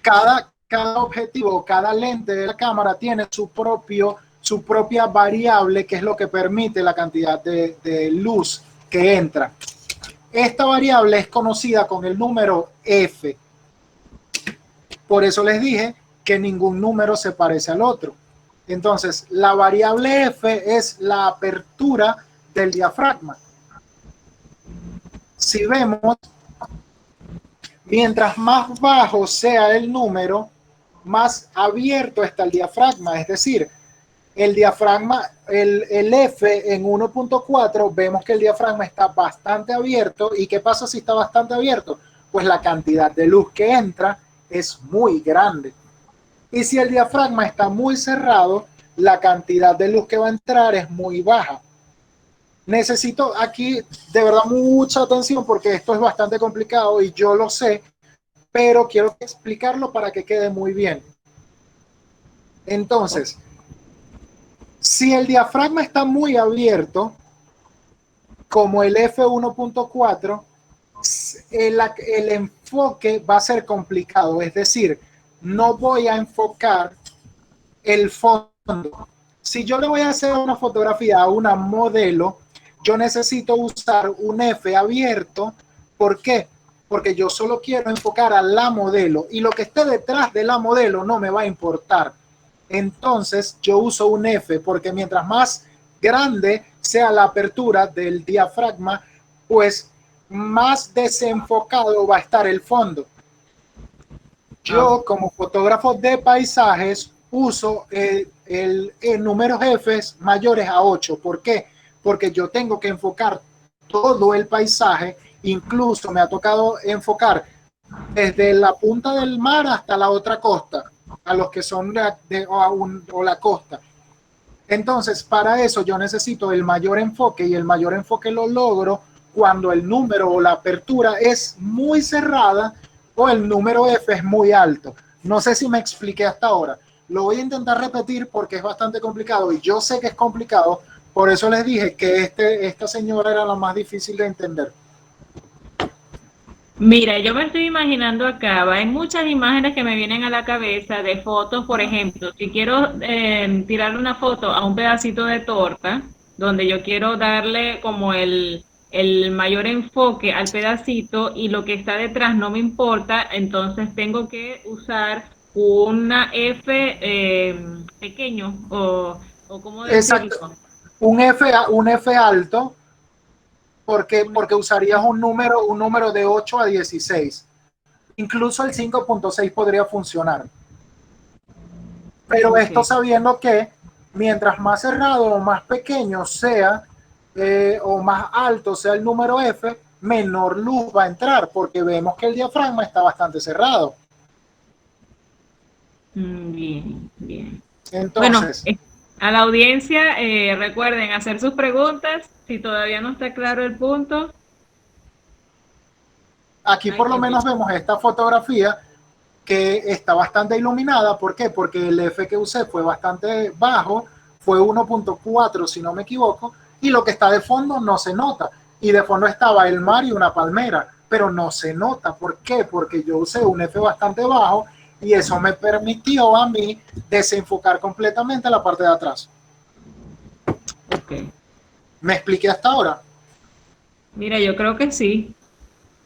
cada objetivo, cada lente de la cámara tiene su propia variable, que es lo que permite la cantidad de luz que entra. Esta variable es conocida con el número F. Por eso les dije que ningún número se parece al otro. Entonces, la variable F es la apertura del diafragma. Si vemos, mientras más bajo sea el número, más abierto está el diafragma. Es decir, el diafragma, el F en 1.4, vemos que el diafragma está bastante abierto. ¿Y qué pasa si está bastante abierto? Pues la cantidad de luz que entra es muy grande. Y si el diafragma está muy cerrado, la cantidad de luz que va a entrar es muy baja. Necesito aquí de verdad mucha atención porque esto es bastante complicado y yo lo sé, pero quiero explicarlo para que quede muy bien. Entonces, si el diafragma está muy abierto, como el F1.4, el enfoque va a ser complicado, es decir, no voy a enfocar el fondo. Si yo le voy a hacer una fotografía a una modelo, yo necesito usar un F abierto. ¿Por qué? Porque yo solo quiero enfocar a la modelo y lo que esté detrás de la modelo no me va a importar. Entonces yo uso un F porque mientras más grande sea la apertura del diafragma, pues más desenfocado va a estar el fondo. Yo como fotógrafo de paisajes uso el números F mayores a 8. ¿Por qué? Porque yo tengo que enfocar todo el paisaje. Incluso me ha tocado enfocar desde la punta del mar hasta la otra costa, a los que son o la costa. Entonces, para eso yo necesito el mayor enfoque y el mayor enfoque lo logro cuando el número o la apertura es muy cerrada o el número F es muy alto. No sé si me expliqué hasta ahora. Lo voy a intentar repetir porque es bastante complicado y yo sé que es complicado. Por eso les dije que esta señora era la más difícil de entender. Mira, yo me estoy imaginando acá, hay muchas imágenes que me vienen a la cabeza de fotos, por ejemplo, si quiero tirarle una foto a un pedacito de torta, donde yo quiero darle como el mayor enfoque al pedacito y lo que está detrás no me importa, entonces tengo que usar una F pequeño o ¿cómo decirlo? Exacto. Un F alto porque usarías un número de 8 a 16. Incluso el 5.6 podría funcionar. Pero esto sabiendo que mientras más cerrado o más pequeño sea o más alto sea el número F, menor luz va a entrar, porque vemos que el diafragma está bastante cerrado. Bien, bien. Bueno, Entonces, a la audiencia, recuerden hacer sus preguntas. Si todavía no está claro el punto. aquí Ay, por lo qué bien. menos vemos esta fotografía que está bastante iluminada. ¿Por qué? Porque el F que usé fue bastante bajo, fue 1.4 si no me equivoco, y lo que está de fondo no se nota. Y de fondo estaba el mar y una palmera, pero no se nota. ¿Por qué? Porque yo usé un F bastante bajo y eso me permitió a mí desenfocar completamente la parte de atrás. Ok. ¿Me expliqué hasta ahora? Mira, yo creo que sí.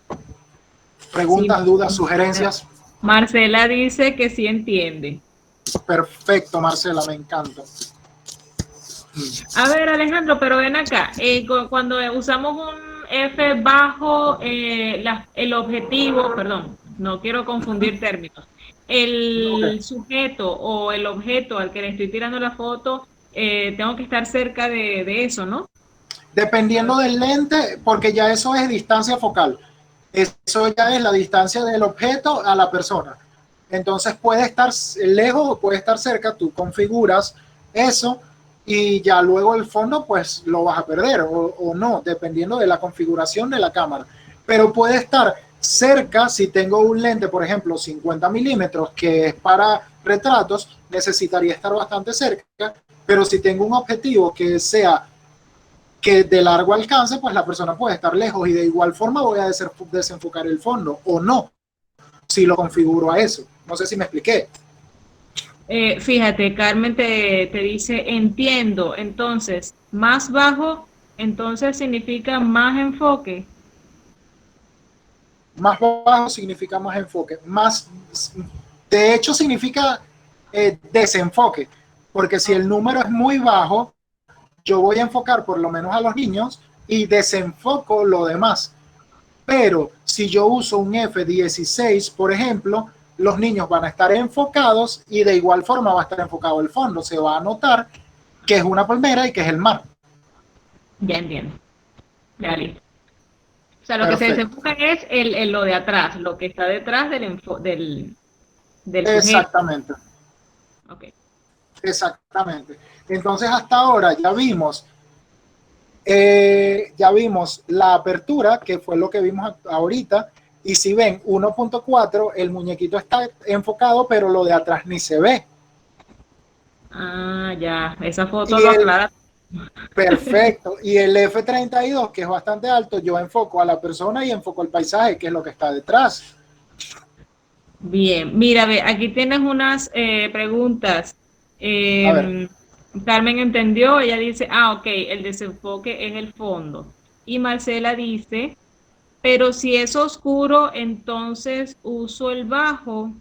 Sí, Preguntas, dudas, sugerencias. Marcela dice que sí entiende. Perfecto, Marcela, me encanta. A ver, Alejandro, pero ven acá. Cuando usamos un F bajo, el objetivo, perdón, no quiero confundir términos. Okay. El sujeto o el objeto al que le estoy tirando la foto, tengo que estar cerca de eso, ¿no? Dependiendo del lente, porque ya eso es distancia focal. Eso ya es la distancia del objeto a la persona. Entonces puede estar lejos o puede estar cerca, tú configuras eso y ya luego el fondo pues lo vas a perder o no, dependiendo de la configuración de la cámara. Pero puede estar cerca si tengo un lente, por ejemplo, 50 milímetros, que es para retratos, necesitaría estar bastante cerca, pero si tengo un objetivo que sea que de largo alcance, pues la persona puede estar lejos y de igual forma voy a desenfocar el fondo o no, si lo configuro a eso. No sé si me expliqué. Fíjate, Carmen te dice, entiendo, entonces, más bajo, entonces significa más enfoque. Más bajo significa más enfoque. Más, de hecho, significa desenfoque, porque si el número es muy bajo, yo voy a enfocar por lo menos a los niños y desenfoco lo demás. Pero si yo uso un F16, por ejemplo, los niños van a estar enfocados y de igual forma va a estar enfocado el fondo. Se va a notar que es una palmera y que es el mar. Ya entiendo, ya listo. O sea, lo que se Perfecto. desenfoca es lo de atrás, lo que está detrás del sujeto. Exactamente. Ok. Exactamente. Entonces hasta ahora ya vimos la apertura, que fue lo que vimos ahorita, y si ven 1.4, el muñequito está enfocado, pero lo de atrás ni se ve. Ah, ya, esa foto Y lo el aclara. perfecto, y el F32, que es bastante alto, yo enfoco a la persona y enfoco el paisaje, que es lo que está detrás. Bien, mira, ve, aquí tienes unas preguntas. A ver, Eh, Carmen entendió, ella dice, ah, ok, el desenfoque es el fondo. Y Marcela dice, pero si es oscuro, entonces uso el bajo.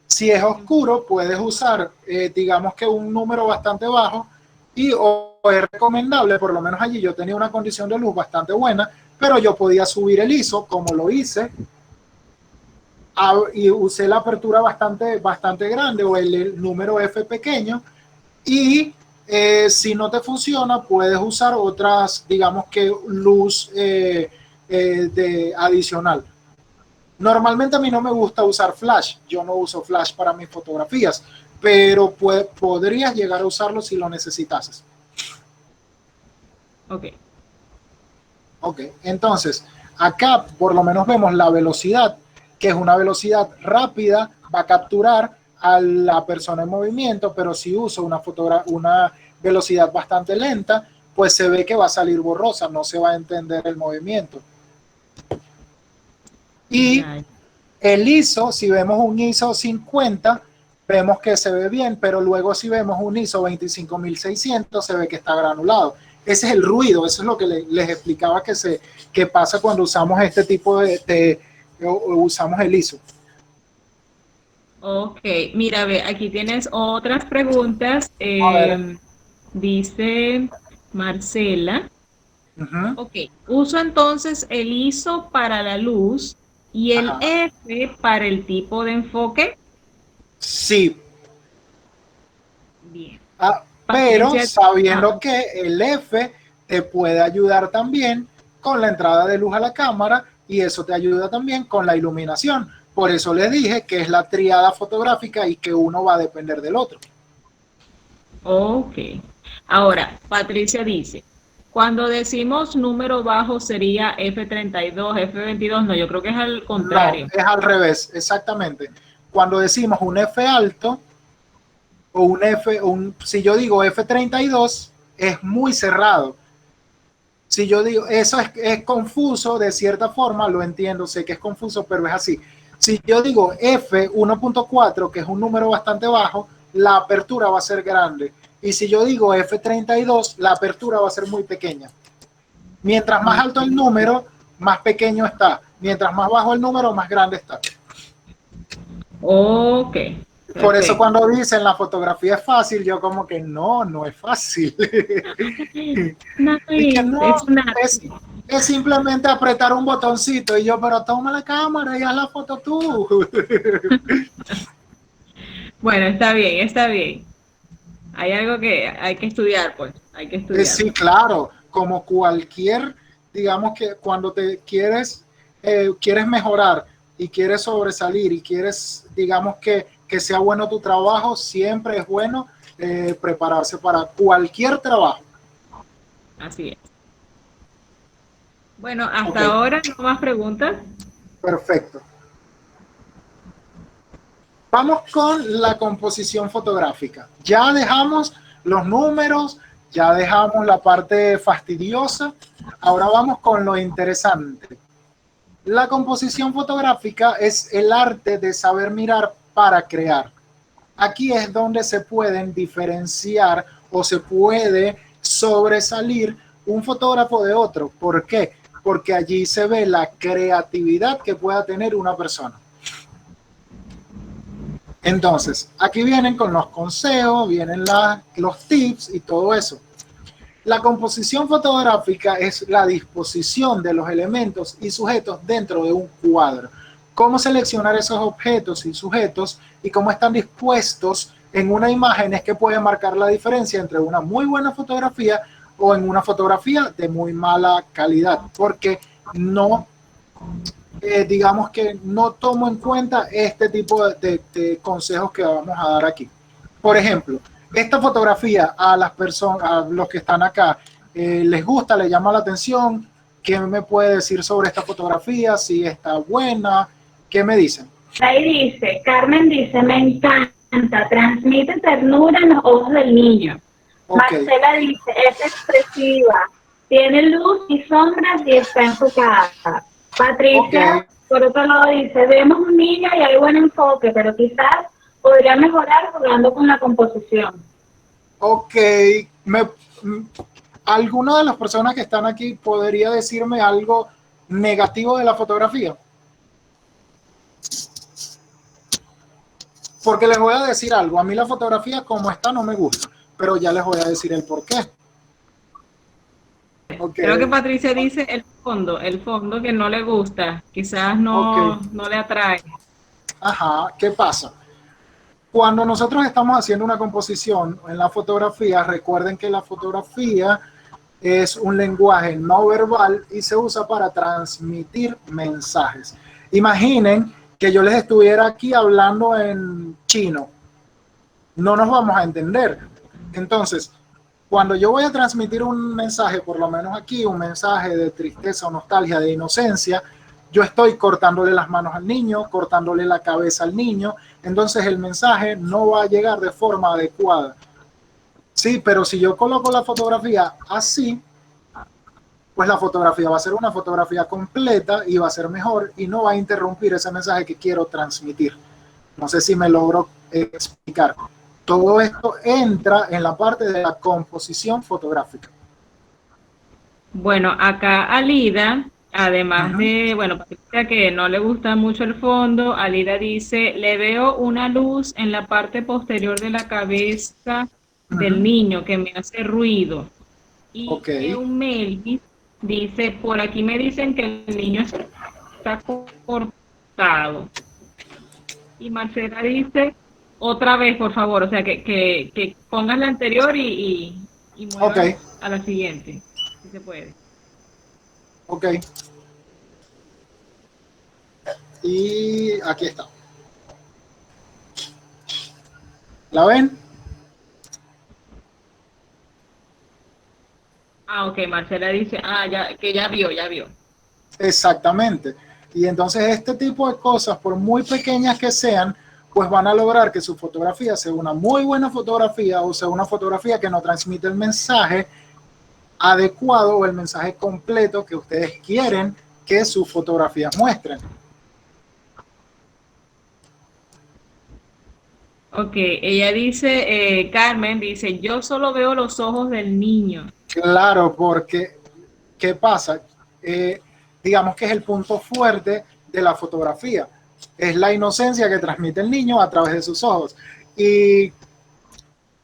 si es oscuro, puedes usar, digamos que un número bastante bajo y o es recomendable, por lo menos allí yo tenía una condición de luz bastante buena, pero yo podía subir el ISO como lo hice y usé la apertura bastante grande o el número F pequeño y si no te funciona puedes usar otras, digamos que luz adicional. Normalmente a mí no me gusta usar flash, yo no uso flash para mis fotografías, pero podrías llegar a usarlo si lo necesitases. Ok. Ok, entonces acá por lo menos vemos la velocidad, que es una velocidad rápida, va a capturar a la persona en movimiento, pero si uso una velocidad bastante lenta, pues se ve que va a salir borrosa, no se va a entender el movimiento. Y Ya. el ISO, si vemos un ISO 50, vemos que se ve bien, pero luego si vemos un ISO 25600, se ve que está granulado. Ese es el ruido, eso es lo que les explicaba que pasa cuando usamos este tipo usamos el ISO. Ok, mira, ve, aquí tienes otras preguntas. A ver. Dice Marcela. Uh-huh. Ok, uso entonces el ISO para la luz y el Ajá. F para el tipo de enfoque. Sí, Bien. pero Patricia, sabiendo que el F te puede ayudar también con la entrada de luz a la cámara, y eso te ayuda también con la iluminación. Por eso les dije que es la triada fotográfica y que uno va a depender del otro. Ok. Ahora, Patricia dice, cuando decimos número bajo sería F32, F22, no, yo creo que es al contrario. No, es al revés, exactamente. Cuando decimos un F alto o un F, si yo digo F32, es muy cerrado. Si yo digo, eso es confuso de cierta forma, lo entiendo, sé que es confuso, pero es así. Si yo digo F 1.4, que es un número bastante bajo, la apertura va a ser grande. Y si yo digo F32, la apertura va a ser muy pequeña. Mientras más alto el número, más pequeño está. Mientras más bajo el número, más grande está. Ok. Por eso Perfecto. cuando dicen la fotografía es fácil, yo como que no es fácil. No Y que no, es una... es simplemente apretar un botoncito y yo, pero toma la cámara y haz la foto tú. Bueno, está bien, está bien. Hay algo que hay que estudiar, pues, hay que Sí, estudiarlo. claro, como cualquier, digamos que cuando te quieres mejorar y quieres sobresalir y quieres, digamos que sea bueno tu trabajo, siempre es bueno prepararse para cualquier trabajo. Así es. Bueno, Ok, hasta ahora no más preguntas. perfecto. Vamos con la composición fotográfica. Ya dejamos los números, ya dejamos la parte fastidiosa. Ahora vamos con lo interesante. La composición fotográfica es el arte de saber mirar para crear. Aquí es donde se pueden diferenciar o se puede sobresalir un fotógrafo de otro. ¿Por qué? Porque allí se ve la creatividad que pueda tener una persona. Entonces, aquí vienen con los consejos, vienen los tips y todo eso. La composición fotográfica es la disposición de los elementos y sujetos dentro de un cuadro. Cómo seleccionar esos objetos y sujetos y cómo están dispuestos en una imagen es que puede marcar la diferencia entre una muy buena fotografía o en una fotografía de muy mala calidad, porque no digamos que no tomo en cuenta este tipo de consejos que vamos a dar aquí. Por ejemplo, esta fotografía a las personas, a los que están acá, les gusta, les llama la atención. ¿Qué me puede decir sobre esta fotografía? Si está buena, ¿qué me dicen? Ahí dice, Carmen dice, me encanta, transmite ternura en los ojos del niño. Ok, Marcela dice, es expresiva, tiene luz y sombras y está enfocada. ok, Patricia, por otro lado, dice, vemos un niño y hay buen enfoque, pero quizás podría mejorar jugando con la composición. ok. Me, ¿Alguna de las personas que están aquí podría decirme algo negativo de la fotografía? Porque les voy a decir algo, a mí la fotografía como está no me gusta, pero ya les voy a decir el por qué. Ok, Creo que Patricia dice el fondo que no le gusta, quizás ok, no le atrae. ajá, ¿qué pasa? Cuando nosotros estamos haciendo una composición en la fotografía, recuerden que la fotografía es un lenguaje no verbal y se usa para transmitir mensajes. Imaginen que yo les estuviera aquí hablando en chino, no nos vamos a entender. Entonces, cuando yo voy a transmitir un mensaje, por lo menos aquí, un mensaje de tristeza o nostalgia, de inocencia, yo estoy cortándole las manos al niño, cortándole la cabeza al niño, entonces el mensaje no va a llegar de forma adecuada. Sí, pero si yo coloco la fotografía así, pues la fotografía va a ser una fotografía completa y va a ser mejor y no va a interrumpir ese mensaje que quiero transmitir. No sé si me logro explicar. Todo esto entra en la parte de la composición fotográfica. Bueno, acá Alida, Uh además -huh, de, bueno, Patricia que no le gusta mucho el fondo, Alida dice, le veo una luz en la parte posterior de la cabeza uh del -huh. niño que me hace ruido. Y Ok, Eumelvis dice, por aquí me dicen que el niño está cortado. Y Marcela dice, otra vez, por favor, o sea, que pongas la anterior y ok. muevas a la siguiente, si se puede. Ok. Y aquí está. ¿La ven? Ah, ok, Marcela dice, ya, que ya vio. Exactamente. Y entonces este tipo de cosas, por muy pequeñas que sean, pues van a lograr que su fotografía sea una muy buena fotografía o sea una fotografía que no transmite el mensaje adecuado o el mensaje completo que ustedes quieren que sus fotografías muestren. Ok, ella dice, Carmen dice, yo solo veo los ojos del niño. Claro, porque ¿qué pasa? Eh, digamos que es el punto fuerte de la fotografía. Es la inocencia que transmite el niño a través de sus ojos. Y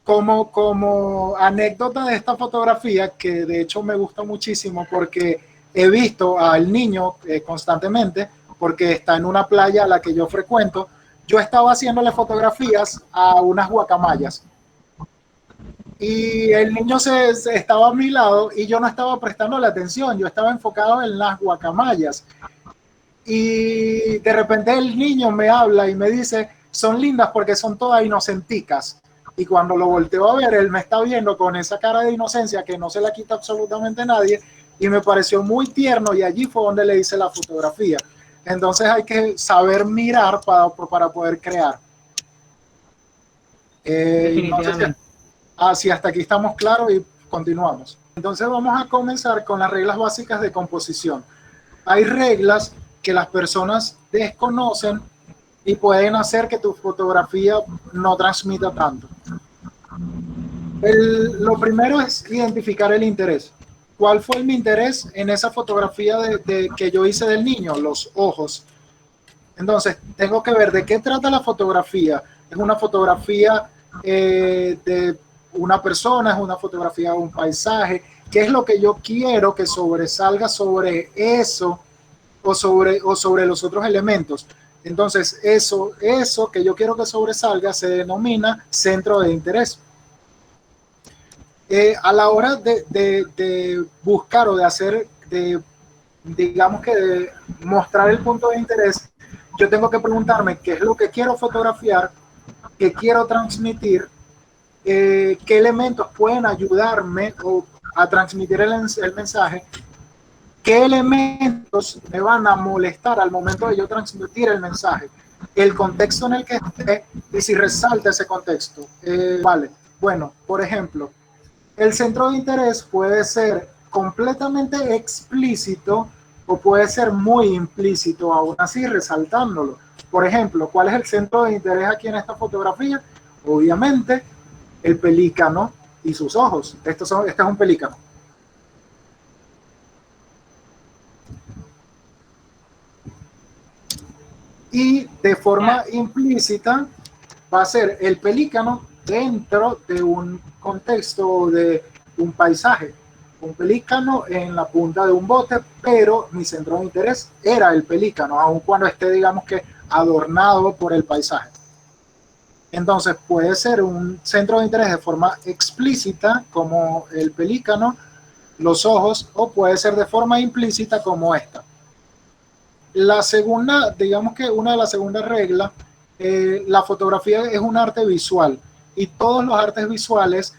como anécdota de esta fotografía, que de hecho me gusta muchísimo porque he visto al niño constantemente, porque está en una playa a la que yo frecuento, yo estaba haciéndole fotografías a unas guacamayas y el niño se estaba a mi lado y yo no estaba prestando la atención, yo estaba enfocado en las guacamayas. Y de repente el niño me habla y me dice, son lindas porque son todas inocenticas. Y cuando lo volteo a ver, él me está viendo con esa cara de inocencia que no se la quita absolutamente nadie y me pareció muy tierno y allí fue donde le hice la fotografía. Entonces hay que saber mirar para poder crear. No sé Definitivamente. si hasta aquí estamos claros y continuamos. Entonces vamos a comenzar con las reglas básicas de composición. Hay reglas que las personas desconocen y pueden hacer que tu fotografía no transmita tanto. Lo primero es identificar el interés. ¿Cuál fue mi interés en esa fotografía que yo hice del niño? Los ojos. Entonces, tengo que ver de qué trata la fotografía. ¿Es una fotografía de una persona? ¿Es una fotografía de un paisaje? ¿Qué es lo que yo quiero que sobresalga sobre eso o sobre los otros elementos? Entonces, eso que yo quiero que sobresalga se denomina centro de interés. A la hora de buscar o de hacer, digamos que de mostrar el punto de interés, yo tengo que preguntarme qué es lo que quiero fotografiar, qué quiero transmitir, qué elementos pueden ayudarme a transmitir el mensaje, qué elementos me van a molestar al momento de yo transmitir el mensaje, el contexto en el que esté y si resalta ese contexto. Vale, bueno, por ejemplo, el centro de interés puede ser completamente explícito o puede ser muy implícito, aún así resaltándolo. Por ejemplo, ¿cuál es el centro de interés aquí en esta fotografía? Obviamente, el pelícano y sus ojos. Este es un pelícano. Y de forma implícita va a ser el pelícano dentro de un contexto de un paisaje. Un pelícano en la punta de un bote, pero mi centro de interés era el pelícano, aun cuando esté, digamos que, adornado por el paisaje. Entonces puede ser un centro de interés de forma explícita, como el pelícano, los ojos, o puede ser de forma implícita, como esta. La segunda, digamos que una de las segundas reglas, la fotografía es un arte visual y todos los artes visuales,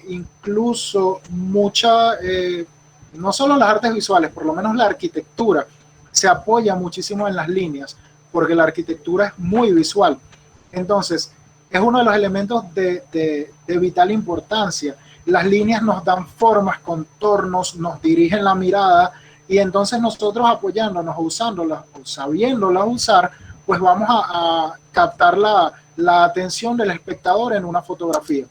incluso no solo las artes visuales, por lo menos la arquitectura, se apoya muchísimo en las líneas, porque la arquitectura es muy visual. Entonces, es uno de los elementos de vital importancia. Las líneas nos dan formas, contornos, nos dirigen la mirada y entonces nosotros apoyándonos, usándolas, o sabiéndolas usar, pues vamos a captar la atención del espectador en una fotografía.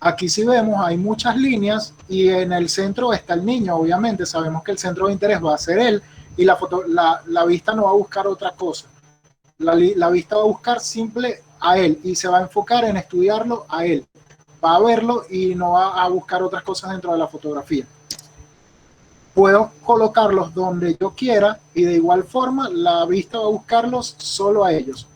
Aquí sí vemos, hay muchas líneas y en el centro está el niño, obviamente sabemos que el centro de interés va a ser él y la vista no va a buscar otra cosa. La vista va a buscar simple a él y se va a enfocar en estudiarlo a él. Va a verlo y no va a buscar otras cosas dentro de la fotografía. Puedo colocarlos donde yo quiera y de igual forma la vista va a buscarlos solo a ellos.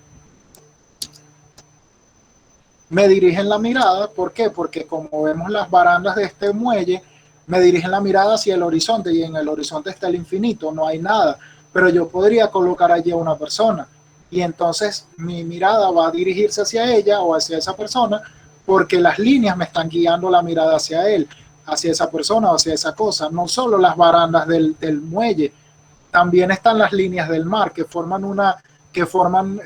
Me dirigen la mirada, ¿por qué? Porque como vemos las barandas de este muelle, me dirigen la mirada hacia el horizonte y en el horizonte está el infinito, no hay nada, pero yo podría colocar allí a una persona y entonces mi mirada va a dirigirse hacia ella o hacia esa persona porque las líneas me están guiando la mirada hacia él, hacia esa persona o hacia esa cosa, no solo las barandas del muelle, también están las líneas del mar que forman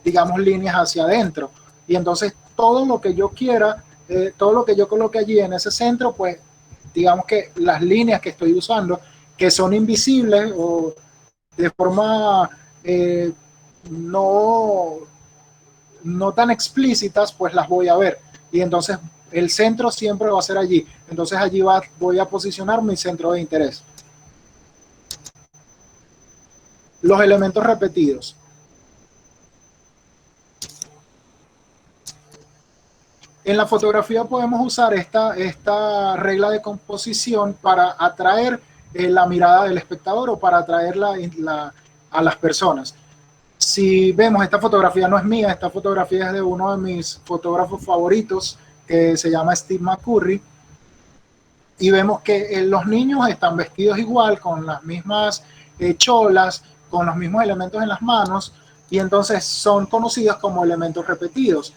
digamos, líneas hacia adentro. Y entonces todo lo que yo quiera, todo lo que yo coloque allí en ese centro, pues digamos que las líneas que estoy usando, que son invisibles o de forma no, no tan explícitas, pues las voy a ver. Y entonces el centro siempre va a ser allí. Entonces allí voy a posicionar mi centro de interés. Los elementos repetidos. En la fotografía podemos usar esta regla de composición para atraer la mirada del espectador o para atraer a las personas. Si vemos, esta fotografía no es mía, esta fotografía es de uno de mis fotógrafos favoritos, que se llama Steve McCurry, y vemos que los niños están vestidos igual, con las mismas cholas, con los mismos elementos en las manos, y entonces son conocidos como elementos repetidos.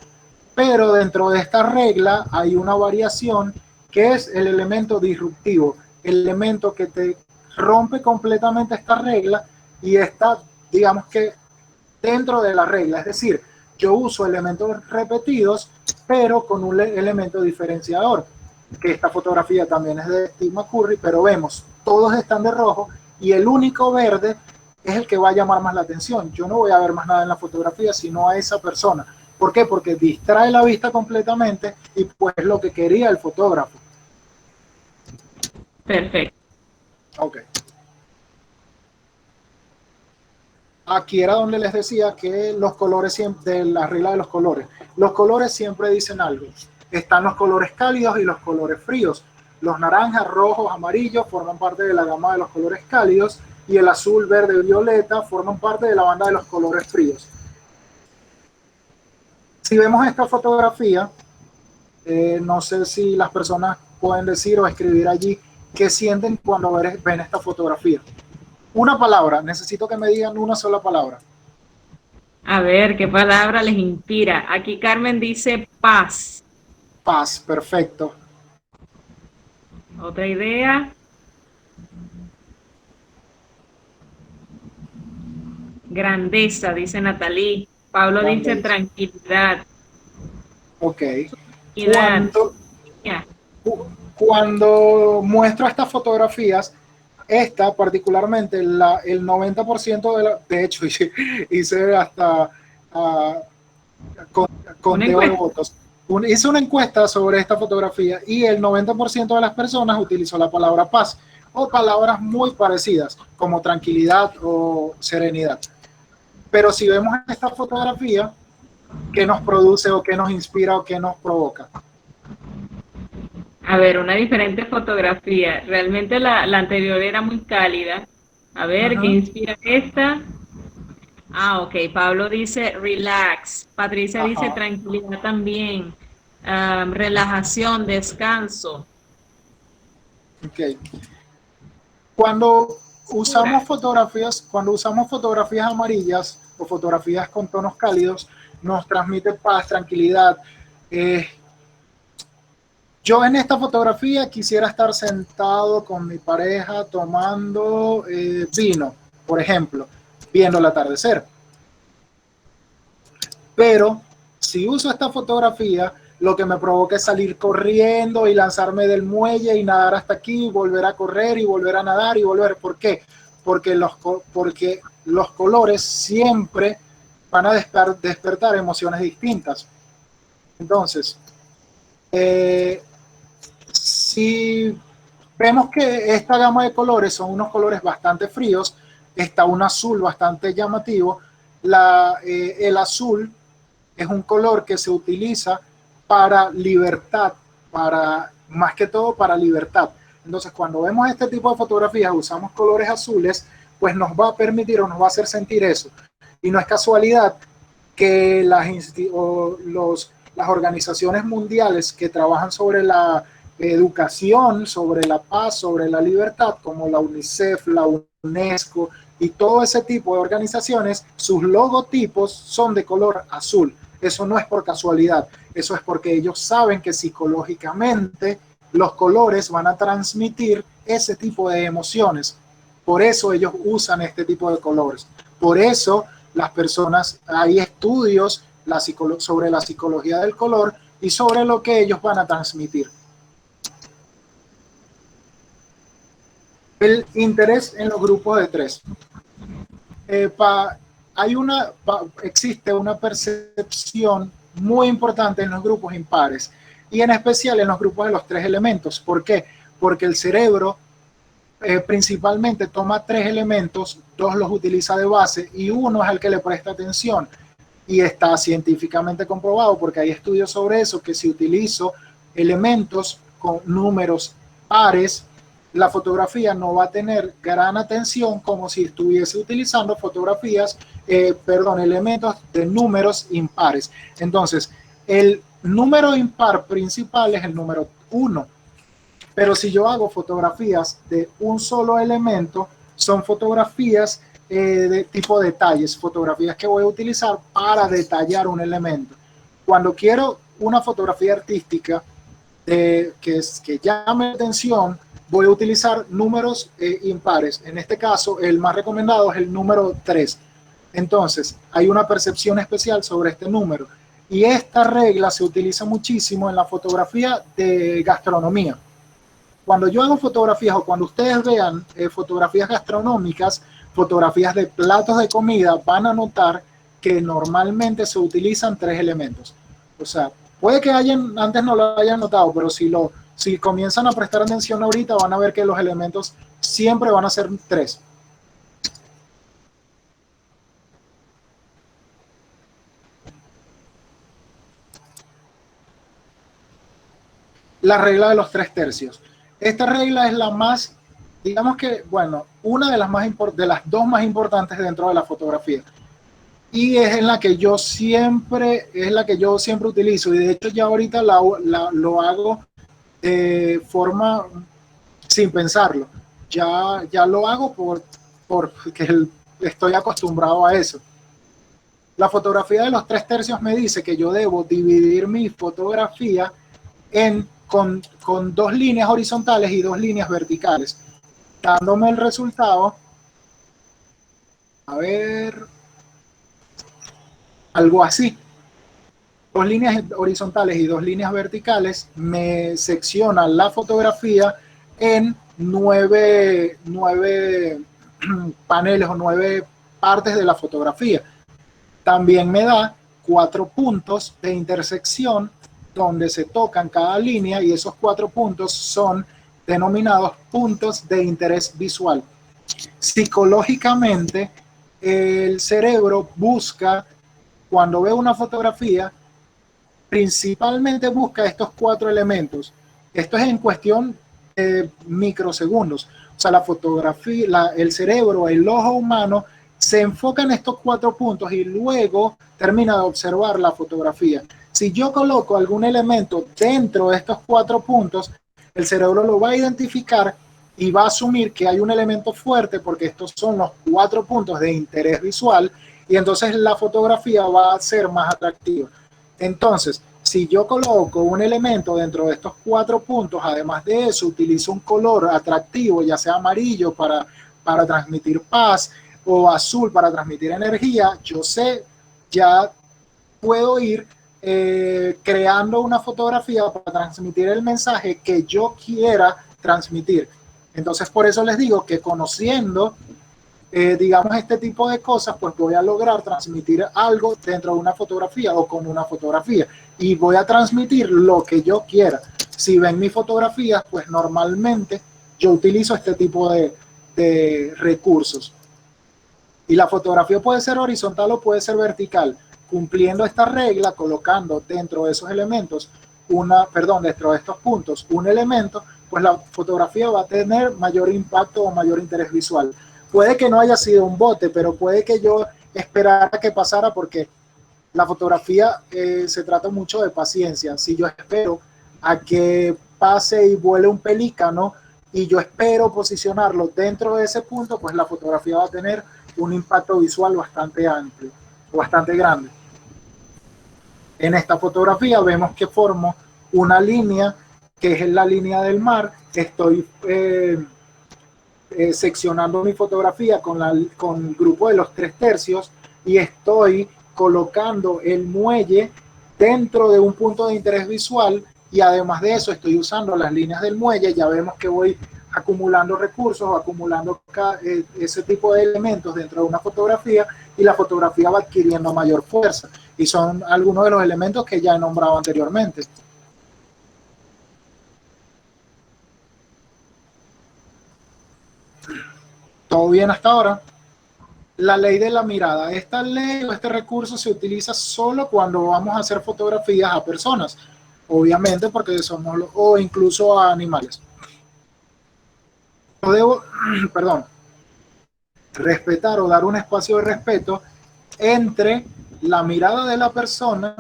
Pero dentro de esta regla hay una variación que es el elemento disruptivo, el elemento que te rompe completamente esta regla y está, digamos que, dentro de la regla. Es decir, yo uso elementos repetidos, pero con un elemento diferenciador, que esta fotografía también es de Steve McCurry, pero vemos, todos están de rojo y el único verde es el que va a llamar más la atención. Yo no voy a ver más nada en la fotografía, sino a esa persona. ¿Por qué? Porque distrae la vista completamente y pues es lo que quería el fotógrafo. Perfecto. Ok. Aquí era donde les decía que los colores siempre, de la regla de los colores siempre dicen algo. Están los colores cálidos y los colores fríos. Los naranjas, rojos, amarillos forman parte de la gama de los colores cálidos y el azul, verde y violeta forman parte de la banda de los colores fríos. Si vemos esta fotografía, no sé si las personas pueden decir o escribir allí qué sienten cuando ven esta fotografía. Una palabra, necesito que me digan una sola palabra. A ver, ¿qué palabra les inspira? Aquí Carmen dice paz. Paz, perfecto. Otra idea. Grandeza, dice Natalie. Pablo Grandeza. dice tranquilidad. Ok. Tranquilidad. Cuando muestro estas fotografías, esta particularmente, el 90% de hecho, hice hasta conteo de votos. Hice una encuesta sobre esta fotografía y el 90% de las personas utilizó la palabra paz o palabras muy parecidas como tranquilidad o serenidad. Pero si vemos esta fotografía, ¿qué nos produce o qué nos inspira o qué nos provoca? A ver, una diferente fotografía. Realmente la anterior era muy cálida. A ver, ¿qué inspira esta? Ah, ok. Pablo dice relax. Patricia dice tranquilidad también. Relajación, descanso. Ok. Cuando usamos fotografías amarillas o fotografías con tonos cálidos, nos transmite paz, tranquilidad. Yo en esta fotografía quisiera estar sentado con mi pareja tomando vino, por ejemplo, viendo el atardecer. Pero si uso esta fotografía, lo que me provoca es salir corriendo y lanzarme del muelle y nadar hasta aquí, volver a correr y volver a nadar y volver. ¿Por qué? Porque los colores siempre van a despertar emociones distintas. Entonces, si vemos que esta gama de colores son unos colores bastante fríos, está un azul bastante llamativo. El azul es un color que se utiliza para libertad, más que todo para libertad. Entonces, cuando vemos este tipo de fotografías, usamos colores azules, pues nos va a permitir o nos va a hacer sentir eso. Y no es casualidad que las organizaciones mundiales que trabajan sobre la educación sobre la paz, sobre la libertad, como la UNICEF, la UNESCO y todo ese tipo de organizaciones, sus logotipos son de color azul. Eso no es por casualidad, eso es porque ellos saben que psicológicamente los colores van a transmitir ese tipo de emociones. Por eso ellos usan este tipo de colores. Por eso las personas, hay estudios sobre la psicología del color y sobre lo que ellos van a transmitir. El interés en los grupos de 3. Existe una percepción muy importante en los grupos impares y en especial en los grupos de los 3 elementos. ¿Por qué? Porque el cerebro principalmente toma 3 elementos, 2 los utiliza de base y 1 es el que le presta atención. Y está científicamente comprobado, porque hay estudios sobre eso, que si utilizo elementos con números pares, la fotografía no va a tener gran atención como si estuviese utilizando elementos de números impares. Entonces, el número impar principal es el número 1. Pero si yo hago fotografías de un solo elemento, son fotografías de tipo detalles, fotografías que voy a utilizar para detallar un elemento. Cuando quiero una fotografía artística que llame la atención, voy a utilizar números impares. En este caso, el más recomendado es el número 3. Entonces, hay una percepción especial sobre este número. Y esta regla se utiliza muchísimo en la fotografía de gastronomía. Cuando yo hago fotografías o cuando ustedes vean fotografías gastronómicas, fotografías de platos de comida, van a notar que normalmente se utilizan 3 elementos. O sea, puede que antes no lo hayan notado, pero si comienzan a prestar atención ahorita, van a ver que los elementos siempre van a ser 3. La regla de los 3 tercios. Esta regla es la más, digamos que, bueno, una de las 2 más importantes dentro de la fotografía. Y es la que yo siempre utilizo. Y de hecho ya ahorita lo hago de forma sin pensarlo. Ya lo hago porque estoy acostumbrado a eso. La fotografía de los 3 tercios me dice que yo debo dividir mi fotografía con 2 líneas horizontales y 2 líneas verticales, dándome el resultado, a ver, algo así. 2 líneas horizontales y 2 líneas verticales me seccionan la fotografía en 9 paneles o 9 partes de la fotografía. También me da 4 puntos de intersección donde se tocan cada línea, y esos 4 puntos son denominados puntos de interés visual. Psicológicamente, el cerebro busca, cuando ve una fotografía, principalmente busca estos 4 elementos. Esto es en cuestión de microsegundos. O sea, la fotografía, el cerebro, el ojo humano se enfoca en estos 4 puntos y luego termina de observar la fotografía. Si yo coloco algún elemento dentro de estos 4 puntos, el cerebro lo va a identificar y va a asumir que hay un elemento fuerte porque estos son los 4 puntos de interés visual, y entonces la fotografía va a ser más atractiva. Entonces, si yo coloco un elemento dentro de estos 4 puntos, además de eso, utilizo un color atractivo, ya sea amarillo para transmitir paz o azul para transmitir energía, ya puedo ir creando una fotografía para transmitir el mensaje que yo quiera transmitir. Entonces, por eso les digo que conociendo, digamos, este tipo de cosas, pues voy a lograr transmitir algo dentro de una fotografía o con una fotografía, y voy a transmitir lo que yo quiera. Si ven mis fotografías, pues normalmente yo utilizo este tipo de recursos. Y la fotografía puede ser horizontal o puede ser vertical. Cumpliendo esta regla, colocando dentro de esos elementos, dentro de estos puntos, un elemento, pues la fotografía va a tener mayor impacto o mayor interés visual. Puede que no haya sido un bote, pero puede que yo esperara que pasara, porque la fotografía se trata mucho de paciencia. Si yo espero a que pase y vuele un pelícano y yo espero posicionarlo dentro de ese punto, pues la fotografía va a tener un impacto visual bastante amplio, bastante grande. En esta fotografía vemos que formo una línea que es la línea del mar. Estoy seccionando mi fotografía con el grupo de los 3/3 y estoy colocando el muelle dentro de un punto de interés visual, y además de eso estoy usando las líneas del muelle. Ya vemos que voy acumulando recursos o acumulando ese tipo de elementos dentro de una fotografía, y la fotografía va adquiriendo mayor fuerza, y son algunos de los elementos que ya he nombrado anteriormente. ¿Todo bien hasta ahora? La ley de la mirada. Esta ley o este recurso se utiliza solo cuando vamos a hacer fotografías a personas, obviamente porque somos o incluso a animales. No debo, perdón, respetar o dar un espacio de respeto entre la mirada de la persona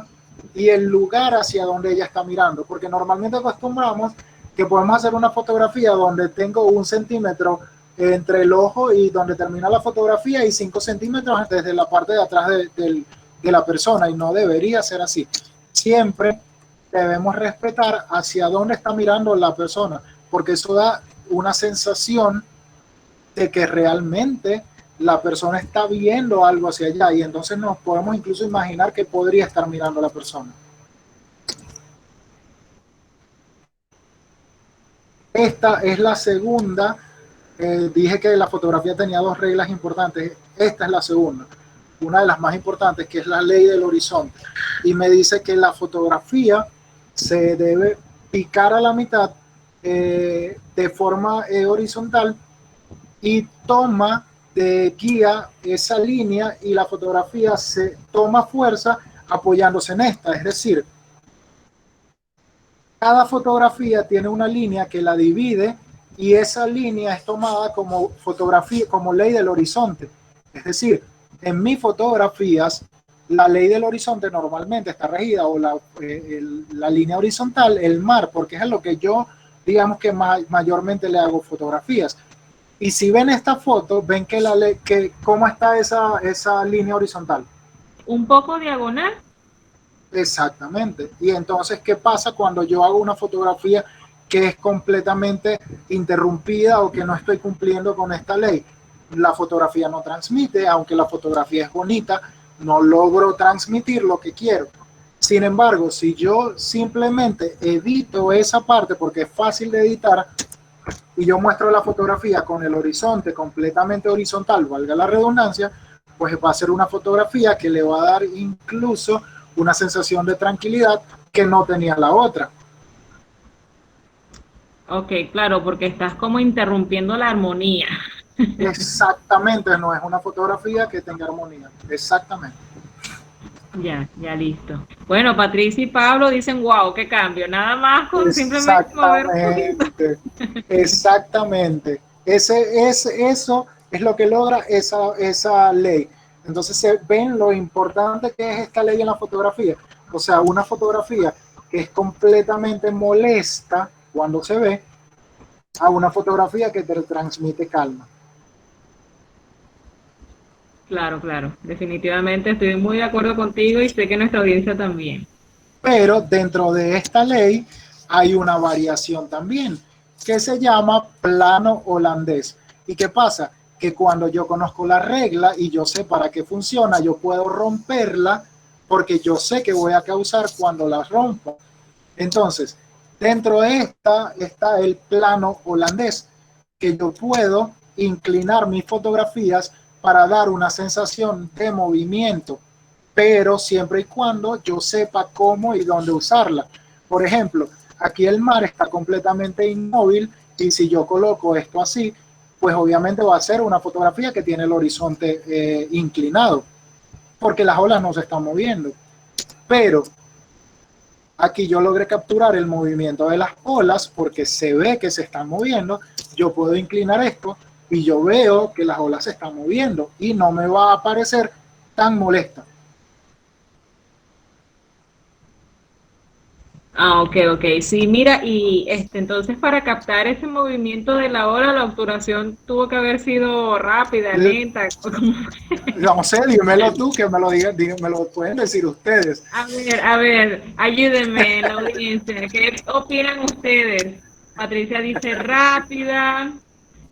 y el lugar hacia donde ella está mirando, porque normalmente acostumbramos que podemos hacer una fotografía donde tengo 1 centímetro entre el ojo y donde termina la fotografía, y 5 centímetros desde la parte de atrás de la persona, y no debería ser así. Siempre debemos respetar hacia dónde está mirando la persona, porque eso da una sensación de que realmente la persona está viendo algo hacia allá, y entonces nos podemos incluso imaginar que podría estar mirando la persona. Esta es la segunda. Dije que la fotografía tenía 2 reglas importantes. Esta es la segunda, una de las más importantes, que es la ley del horizonte, y me dice que la fotografía se debe picar a la mitad de forma horizontal, y toma de guía esa línea, y la fotografía se toma fuerza apoyándose en esta. Es decir, cada fotografía tiene una línea que la divide, y esa línea es tomada como fotografía, como ley del horizonte. Es decir, en mis fotografías la ley del horizonte normalmente está regida, o la línea horizontal, el mar, porque es a lo que yo, digamos que mayormente le hago fotografías. Y si ven esta foto, ven que cómo está esa línea horizontal. Un poco diagonal. Exactamente. Y entonces, ¿qué pasa cuando yo hago una fotografía que es completamente interrumpida o que no estoy cumpliendo con esta ley? La fotografía no transmite, aunque la fotografía es bonita, no logro transmitir lo que quiero. Sin embargo, si yo simplemente edito esa parte, porque es fácil de editar, y yo muestro la fotografía con el horizonte completamente horizontal, valga la redundancia, pues va a ser una fotografía que le va a dar incluso una sensación de tranquilidad que no tenía la otra. Ok, claro, porque estás como interrumpiendo la armonía. Exactamente, no es una fotografía que tenga armonía. Exactamente. Ya listo. Bueno, Patricia y Pablo dicen, wow, qué cambio. Nada más con simplemente mover un poquito. Exactamente. Eso es lo que logra esa ley. Entonces se ven lo importante que es esta ley en la fotografía. O sea, una fotografía que es completamente molesta cuando se ve, a una fotografía que te transmite calma. Claro, definitivamente estoy muy de acuerdo contigo y sé que nuestra audiencia también. Pero dentro de esta ley hay una variación también, que se llama plano holandés. ¿Y qué pasa? Que cuando yo conozco la regla y yo sé para qué funciona, yo puedo romperla, porque yo sé que voy a causar cuando la rompo. Entonces, dentro de esta está el plano holandés, que yo puedo inclinar mis fotografías para dar una sensación de movimiento, pero siempre y cuando yo sepa cómo y dónde usarla. Por ejemplo, aquí el mar está completamente inmóvil, y si yo coloco esto así, pues obviamente va a ser una fotografía que tiene el horizonte inclinado, porque las olas no se están moviendo. Pero aquí yo logré capturar el movimiento de las olas, porque se ve que se están moviendo. Yo puedo inclinar esto y yo veo que las olas se están moviendo, y no me va a parecer tan molesta. Ah, ok, ok. Sí, mira, y entonces para captar ese movimiento de la ola, la obturación tuvo que haber sido rápida, lenta. No sé, dímelo tú, que me lo digan, me lo pueden decir ustedes. A ver, ayúdenme en la audiencia. ¿Qué opinan ustedes? Patricia dice rápida,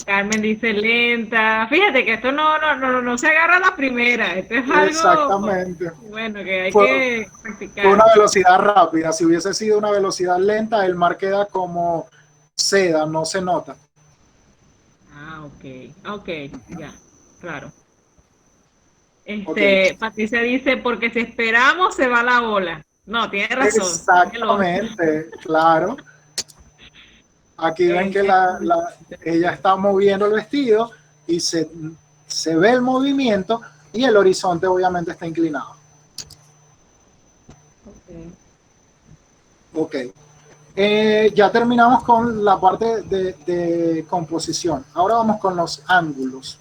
Carmen dice lenta. Fíjate que esto no se agarra a la primera. Esto es algo, Exactamente. bueno, que hay Fue, que fue una practicar. velocidad rápida. Si hubiese sido una velocidad lenta, el mar queda como seda, no se nota. Ah, ok, ok, ya, claro. Ok, Patricia dice, porque si esperamos se va la ola. No, tiene razón. exactamente, claro. Aquí ven que ella Interesante. está moviendo el vestido y se ve el movimiento y el horizonte obviamente está inclinado. Ok. Ok. Ya terminamos con la parte de composición. Ahora vamos con los ángulos.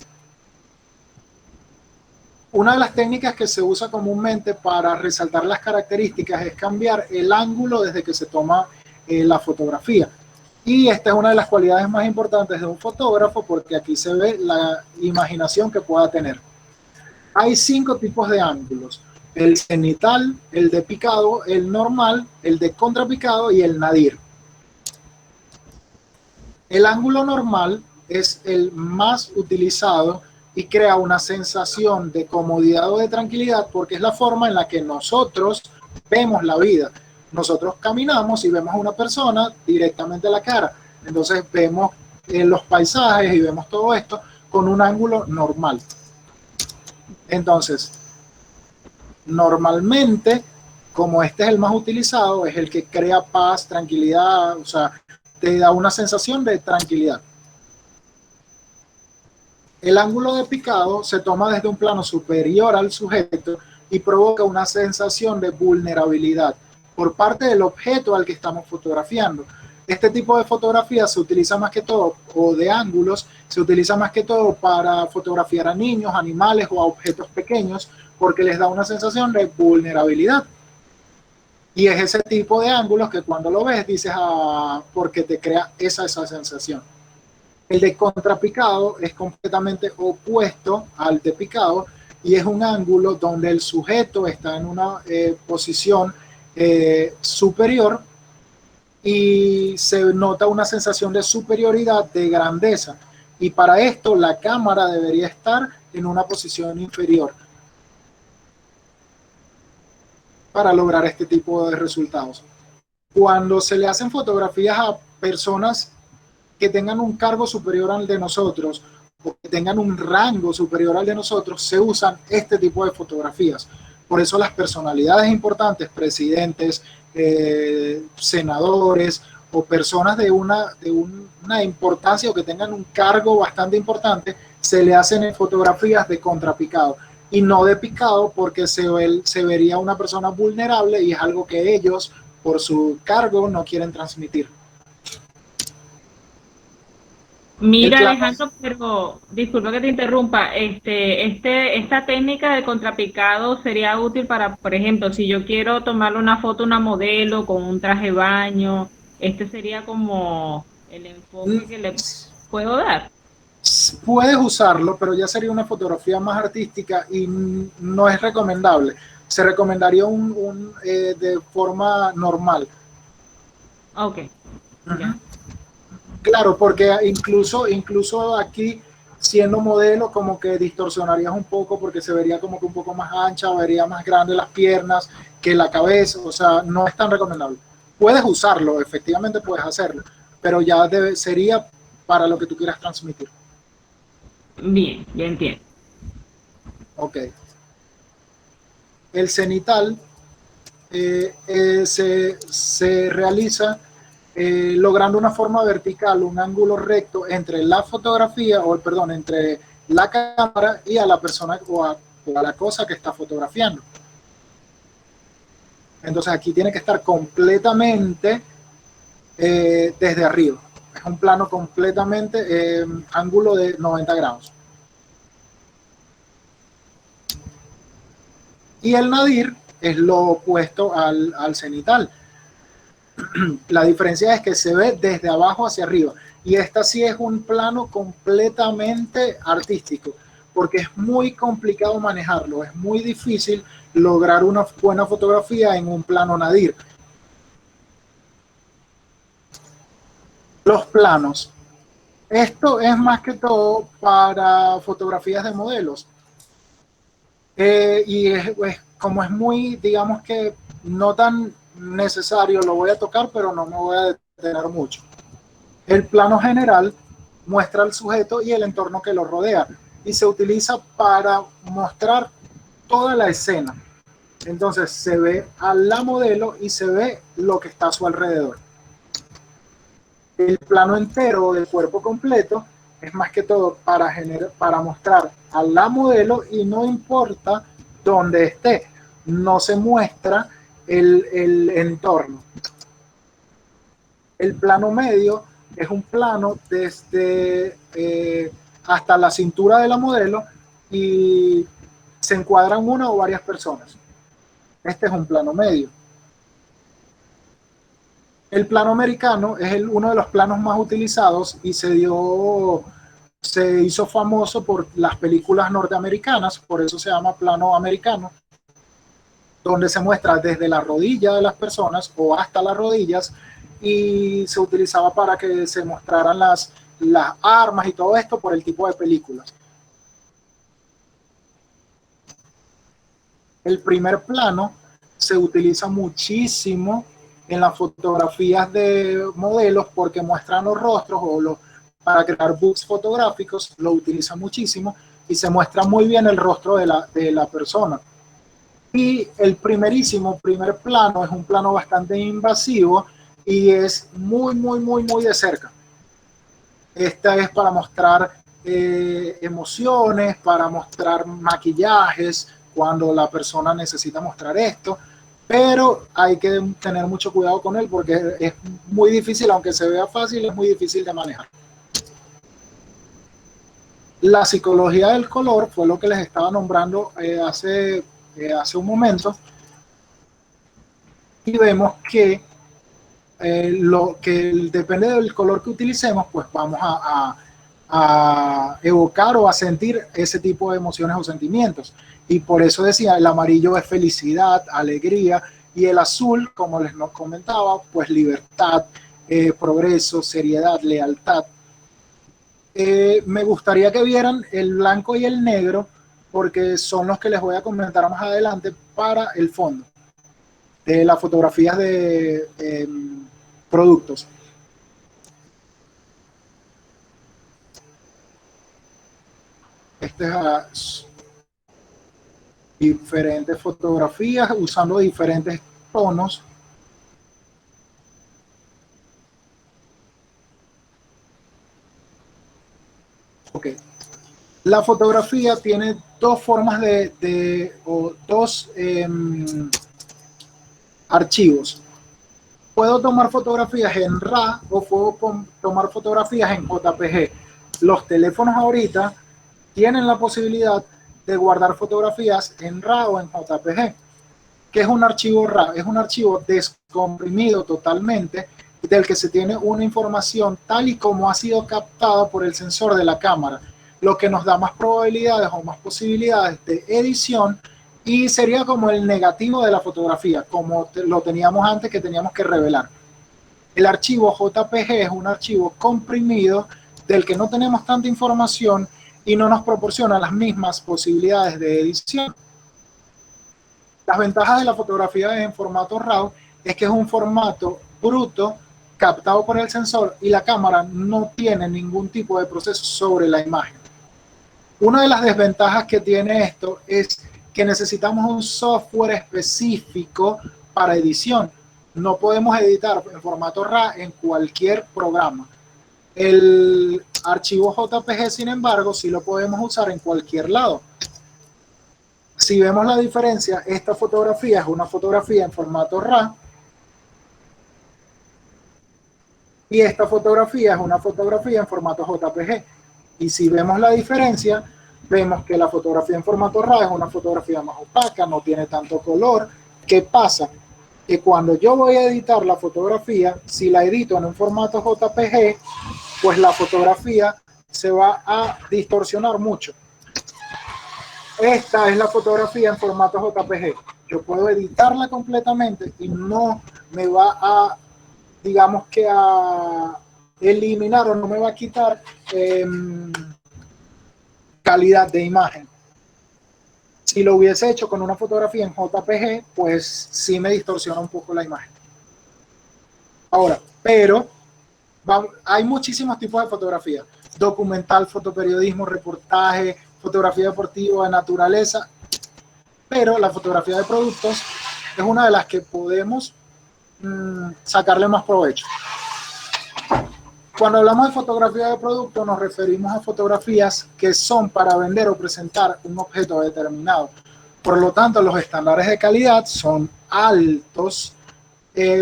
Una de las técnicas que se usa comúnmente para resaltar las características es cambiar el ángulo desde que se toma la fotografía. Y esta es una de las cualidades más importantes de un fotógrafo porque aquí se ve la imaginación que pueda tener. Hay 5 tipos de ángulos: el cenital, el de picado, el normal, el de contrapicado y el nadir. El ángulo normal es el más utilizado y crea una sensación de comodidad o de tranquilidad porque es la forma en la que nosotros vemos la vida. Nosotros caminamos y vemos a una persona directamente a la cara. Entonces vemos los paisajes y vemos todo esto con un ángulo normal. Entonces, normalmente, como este es el más utilizado, es el que crea paz, tranquilidad, o sea, te da una sensación de tranquilidad. El ángulo de picado se toma desde un plano superior al sujeto y provoca una sensación de vulnerabilidad por parte del objeto al que estamos fotografiando. Este tipo de fotografía se utiliza más que todo, o de ángulos, se utiliza más que todo para fotografiar a niños, animales o a objetos pequeños, porque les da una sensación de vulnerabilidad. Y es ese tipo de ángulos que cuando lo ves dices, ah, porque te crea esa sensación. El de contrapicado es completamente opuesto al de picado y es un ángulo donde el sujeto está en una posición superior y se nota una sensación de superioridad, de grandeza. Y para esto la cámara debería estar en una posición inferior para lograr este tipo de resultados. Cuando se le hacen fotografías a personas que tengan un cargo superior al de nosotros o que tengan un rango superior al de nosotros, se usan este tipo de fotografías. Por eso las personalidades importantes, presidentes, senadores o personas de una importancia o que tengan un cargo bastante importante, se le hacen fotografías de contrapicado y no de picado porque se vería una persona vulnerable y es algo que ellos, por su cargo, no quieren transmitir. El Mira, plano. Alejandro, pero disculpa que te interrumpa. Esta técnica de contrapicado sería útil para, por ejemplo, si yo quiero tomarle una foto a una modelo con un traje de baño, este sería como el enfoque que le puedo dar. Puedes usarlo, pero ya sería una fotografía más artística y no es recomendable. Se recomendaría de forma normal. Ok, ya. Uh-huh. Claro, porque incluso aquí, siendo modelo, como que distorsionarías un poco porque se vería como que un poco más ancha, vería más grande las piernas que la cabeza, o sea, no es tan recomendable. Puedes usarlo, efectivamente puedes hacerlo, pero ya sería para lo que tú quieras transmitir. Bien, ya entiendo. Ok. El cenital se realiza logrando una forma vertical, un ángulo recto entre la fotografía, o perdón, entre la cámara y a la persona o a la cosa que está fotografiando. Entonces aquí tiene que estar completamente desde arriba. Es un plano completamente ángulo de 90 grados. Y el nadir es lo opuesto al cenital. La diferencia es que se ve desde abajo hacia arriba. Y esta sí es un plano completamente artístico, porque es muy complicado manejarlo. Es muy difícil lograr una buena fotografía en un plano nadir. Los planos. Esto es más que todo para fotografías de modelos. Como es muy, digamos que no tan necesario, lo voy a tocar, pero no me voy a detener mucho. El plano general muestra al sujeto y el entorno que lo rodea y se utiliza para mostrar toda la escena. Entonces se ve a la modelo y se ve lo que está a su alrededor. El plano entero del cuerpo completo es más que todo para mostrar a la modelo y no importa dónde esté, no se muestra el entorno. El plano medio es un plano desde hasta la cintura de la modelo y se encuadran una o varias personas. Este es un plano medio. El plano americano es uno de los planos más utilizados y se hizo famoso por las películas norteamericanas, por eso se llama plano americano, donde se muestra desde la rodilla de las personas o hasta las rodillas, y se utilizaba para que se mostraran las armas y todo esto por el tipo de películas. El primer plano se utiliza muchísimo en las fotografías de modelos porque muestran los rostros para crear books fotográficos, lo utilizan muchísimo y se muestra muy bien el rostro de la persona. Y el primer plano es un plano bastante invasivo y es muy de cerca. Esta es para mostrar emociones, para mostrar maquillajes, cuando la persona necesita mostrar esto, pero hay que tener mucho cuidado con él porque es muy difícil, aunque se vea fácil, es muy difícil de manejar. La psicología del color fue lo que les estaba nombrando hace un momento, y vemos que depende del color que utilicemos, pues vamos a evocar o a sentir ese tipo de emociones o sentimientos. Y por eso decía, el amarillo es felicidad, alegría, y el azul, como les comentaba, pues libertad, progreso, seriedad, lealtad. Me gustaría que vieran el blanco y el negro, porque son los que les voy a comentar más adelante para el fondo de las fotografías de productos. Diferentes fotografías usando diferentes tonos. Ok. La fotografía tiene dos formas dos archivos. Puedo tomar fotografías en RAW o puedo tomar fotografías en JPG. Los teléfonos ahorita tienen la posibilidad de guardar fotografías en RAW o en JPG. ¿Qué es un archivo RAW? Es un archivo descomprimido totalmente, del que se tiene una información tal y como ha sido captada por el sensor de la cámara, lo que nos da más probabilidades o más posibilidades de edición, y sería como el negativo de la fotografía, como lo teníamos antes, que teníamos que revelar. El archivo JPG es un archivo comprimido del que no tenemos tanta información y no nos proporciona las mismas posibilidades de edición. Las ventajas de la fotografía en formato RAW es que es un formato bruto captado por el sensor y la cámara no tiene ningún tipo de proceso sobre la imagen. Una de las desventajas que tiene esto es que necesitamos un software específico para edición. No podemos editar en formato RAW en cualquier programa. El archivo JPG, sin embargo, sí lo podemos usar en cualquier lado. Si vemos la diferencia, esta fotografía es una fotografía en formato RAW y esta fotografía es una fotografía en formato JPG. Y si vemos la diferencia, vemos que la fotografía en formato RAW es una fotografía más opaca, no tiene tanto color. ¿Qué pasa? que cuando yo voy a editar la fotografía, si la edito en un formato JPG, pues la fotografía se va a distorsionar mucho. Esta es la fotografía en formato JPG. Yo puedo editarla completamente y no me va a, digamos que a eliminar o no me va a quitar calidad de imagen. Si lo hubiese hecho con una fotografía en JPG, pues sí me distorsiona un poco la imagen. Ahora, pero hay muchísimos tipos de fotografía. Documental, fotoperiodismo, reportaje, fotografía deportiva, de naturaleza. Pero la fotografía de productos es una de las que podemos sacarle más provecho. Cuando hablamos de fotografía de producto, nos referimos a fotografías que son para vender o presentar un objeto determinado. Por lo tanto, los estándares de calidad son altos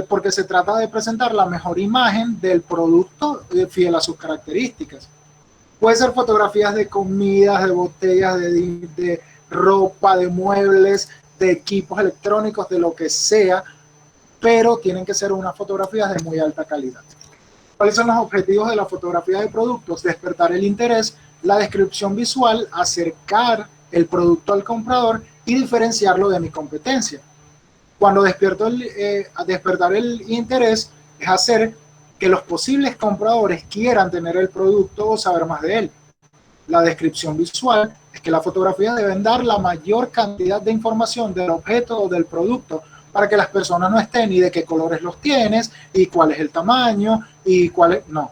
porque se trata de presentar la mejor imagen del producto fiel a sus características. Puede ser fotografías de comidas, de botellas, de ropa, de muebles, de equipos electrónicos, de lo que sea, pero tienen que ser unas fotografías de muy alta calidad. ¿Cuáles son los objetivos de la fotografía de productos? Despertar el interés, la descripción visual, acercar el producto al comprador y diferenciarlo de mi competencia. Cuando despertar el interés es hacer que los posibles compradores quieran tener el producto o saber más de él. La descripción visual es que las fotografías deben dar la mayor cantidad de información del objeto o del producto para que las personas no estén ni de qué colores los tienes y cuál es el tamaño y cuál es... No.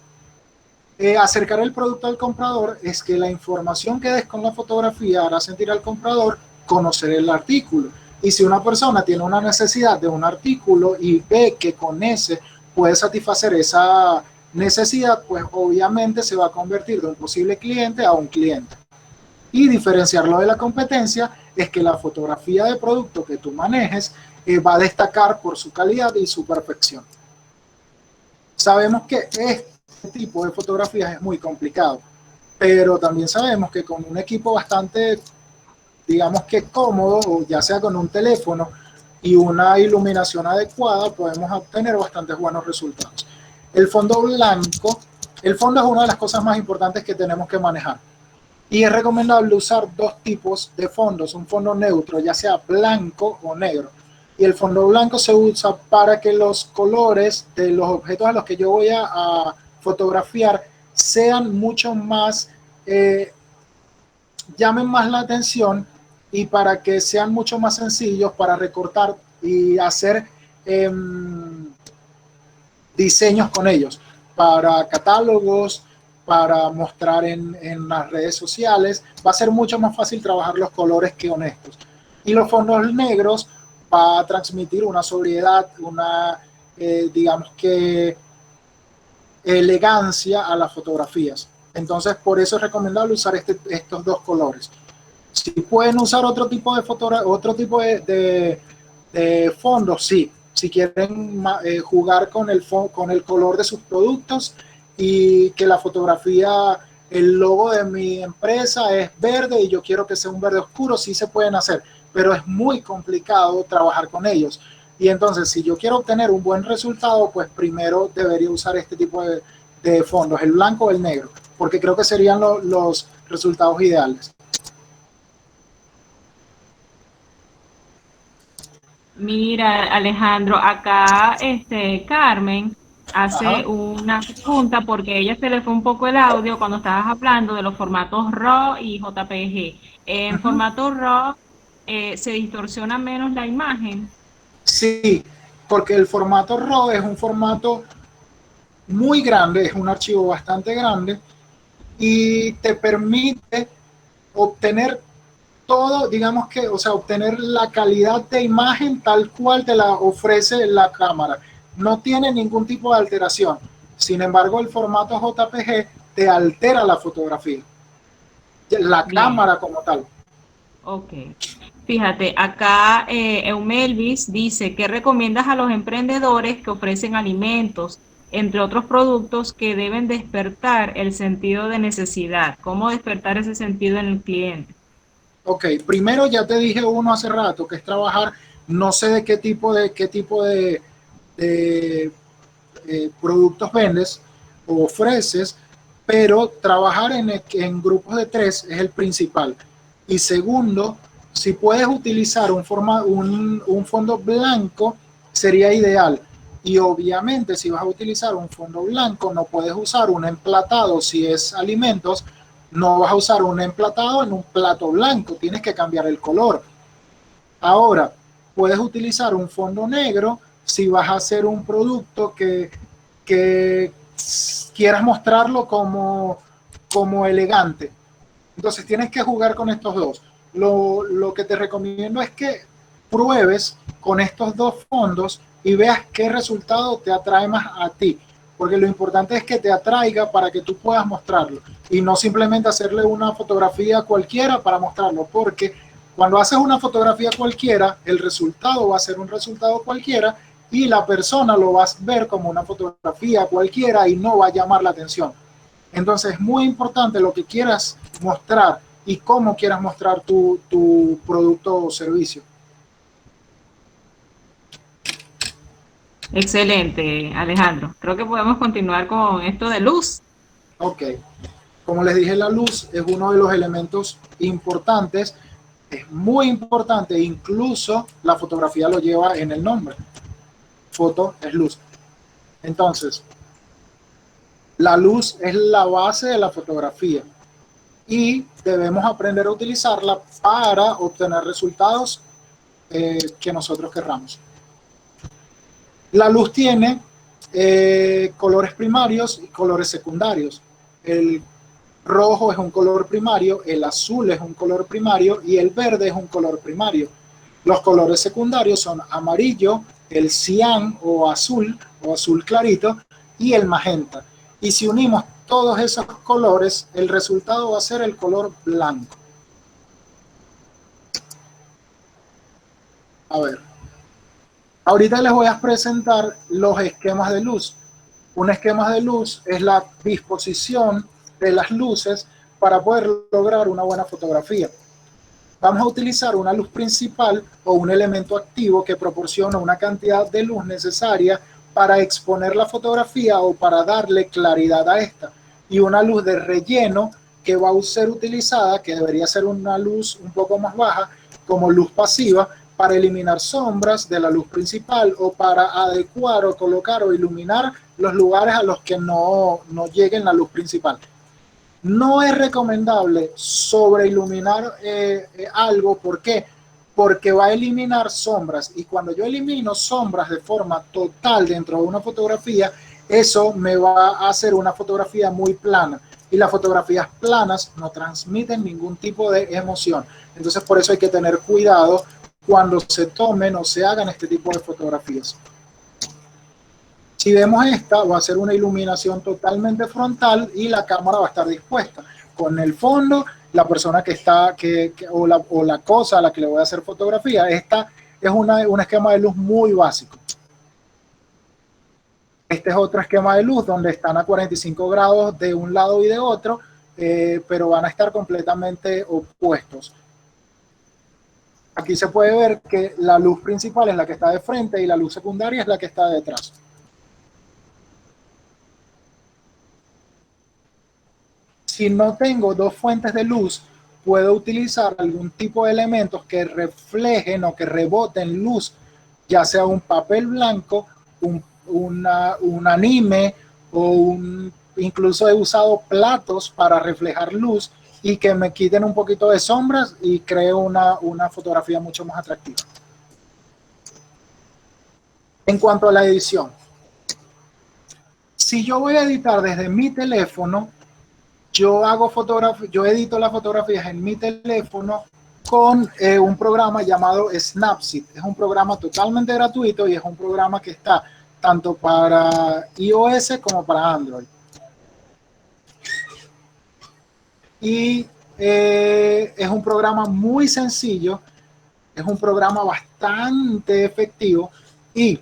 Acercar el producto al comprador es que la información que des con la fotografía hará sentir al comprador conocer el artículo. Y si una persona tiene una necesidad de un artículo y ve que con ese puede satisfacer esa necesidad, pues obviamente se va a convertir de un posible cliente a un cliente. Y diferenciarlo de la competencia es que la fotografía de producto que tú manejes va a destacar por su calidad y su perfección. Sabemos que este tipo de fotografías es muy complicado, pero también sabemos que con un equipo bastante, digamos que cómodo, ya sea con un teléfono y una iluminación adecuada, podemos obtener bastantes buenos resultados. El fondo blanco, el fondo es una de las cosas más importantes que tenemos que manejar. Y es recomendable usar dos tipos de fondos, un fondo neutro, ya sea blanco o negro. Y el fondo blanco se usa para que los colores de los objetos a los que yo voy a fotografiar sean mucho más, llamen más la atención y para que sean mucho más sencillos para recortar y hacer diseños con ellos, para catálogos, para mostrar en las redes sociales. Va a ser mucho más fácil trabajar los colores que honestos. Y los fondos negros va a transmitir una sobriedad, una, digamos que, elegancia a las fotografías. Entonces, por eso es recomendable usar estos dos colores. Si pueden usar otro tipo de fondos, sí. Si quieren jugar con el color de sus productos y que la fotografía, el logo de mi empresa es verde y yo quiero que sea un verde oscuro, sí se pueden hacer, pero es muy complicado trabajar con ellos. Y entonces, si yo quiero obtener un buen resultado, pues primero debería usar este tipo de fondos, el blanco o el negro, porque creo que serían los resultados ideales. Mira, Alejandro, acá Carmen hace Ajá. una pregunta porque a ella se le fue un poco el audio cuando estabas hablando de los formatos RAW y JPG. En formato RAW se distorsiona menos la imagen. Sí, porque el formato RAW es un formato muy grande, es un archivo bastante grande y te permite obtener todo, digamos que, o sea, obtener la calidad de imagen tal cual te la ofrece la cámara. No tiene ningún tipo de alteración. Sin embargo, el formato JPG te altera la fotografía, la Bien. cámara como tal. Ok. Fíjate, acá Eumelvis dice, ¿qué recomiendas a los emprendedores que ofrecen alimentos, entre otros productos, que deben despertar el sentido de necesidad? ¿Cómo despertar ese sentido en el cliente? Ok, primero ya te dije uno hace rato, que es trabajar No sé de qué tipo de productos vendes o ofreces, pero trabajar en grupos de 3 es el principal. Y segundo, si puedes utilizar un fondo blanco, sería ideal. Y obviamente, si vas a utilizar un fondo blanco, no puedes usar un emplatado. Si es alimentos, no vas a usar un emplatado en un plato blanco, tienes que cambiar el color. Ahora, puedes utilizar un fondo negro si vas a hacer un producto que quieras mostrarlo como elegante. Entonces tienes que jugar con estos dos. Lo que te recomiendo es que pruebes con estos dos fondos y veas qué resultado te atrae más a ti. Porque lo importante es que te atraiga para que tú puedas mostrarlo y no simplemente hacerle una fotografía cualquiera para mostrarlo. Porque cuando haces una fotografía cualquiera, el resultado va a ser un resultado cualquiera y la persona lo va a ver como una fotografía cualquiera y no va a llamar la atención. Entonces es muy importante lo que quieras mostrar y cómo quieras mostrar tu producto o servicio. Excelente, Alejandro. Creo que podemos continuar con esto de luz. Ok. Como les dije, la luz es uno de los elementos importantes. Es muy importante, incluso la fotografía lo lleva en el nombre. Foto es luz. Entonces, la luz es la base de la fotografía y debemos aprender a utilizarla para obtener resultados que nosotros querramos. La luz tiene colores primarios y colores secundarios. El rojo es un color primario, el azul es un color primario y el verde es un color primario. Los colores secundarios son amarillo, el cian o azul clarito y el magenta. Y si unimos todos esos colores, el resultado va a ser el color blanco. A ver, ahorita les voy a presentar los esquemas de luz. Un esquema de luz es la disposición de las luces para poder lograr una buena fotografía. Vamos a utilizar una luz principal o un elemento activo que proporciona una cantidad de luz necesaria para exponer la fotografía o para darle claridad a esta. Y una luz de relleno que va a ser utilizada, que debería ser una luz un poco más baja, como luz pasiva, para eliminar sombras de la luz principal o para adecuar o colocar o iluminar los lugares a los que no lleguen la luz principal. No es recomendable sobreiluminar algo. ¿Por qué? Porque va a eliminar sombras y cuando yo elimino sombras de forma total dentro de una fotografía, eso me va a hacer una fotografía muy plana y las fotografías planas no transmiten ningún tipo de emoción. Entonces por eso hay que tener cuidado cuando se tomen o se hagan este tipo de fotografías. Si vemos esta, va a ser una iluminación totalmente frontal y la cámara va a estar dispuesta. Con el fondo, la persona que está, o la cosa a la que le voy a hacer fotografía, esta es un esquema de luz muy básico. Este es otro esquema de luz donde están a 45 grados de un lado y de otro, pero van a estar completamente opuestos. Aquí se puede ver que la luz principal es la que está de frente y la luz secundaria es la que está detrás. Si no tengo dos fuentes de luz, puedo utilizar algún tipo de elementos que reflejen o que reboten luz, ya sea un papel blanco, un anime o incluso he usado platos para reflejar luz y que me quiten un poquito de sombras y creo una fotografía mucho más atractiva. En cuanto a la edición, si yo voy a editar desde mi teléfono, yo edito las fotografías en mi teléfono con un programa llamado Snapseed. Es un programa totalmente gratuito y es un programa que está tanto para iOS como para Android. Y es un programa muy sencillo, es un programa bastante efectivo y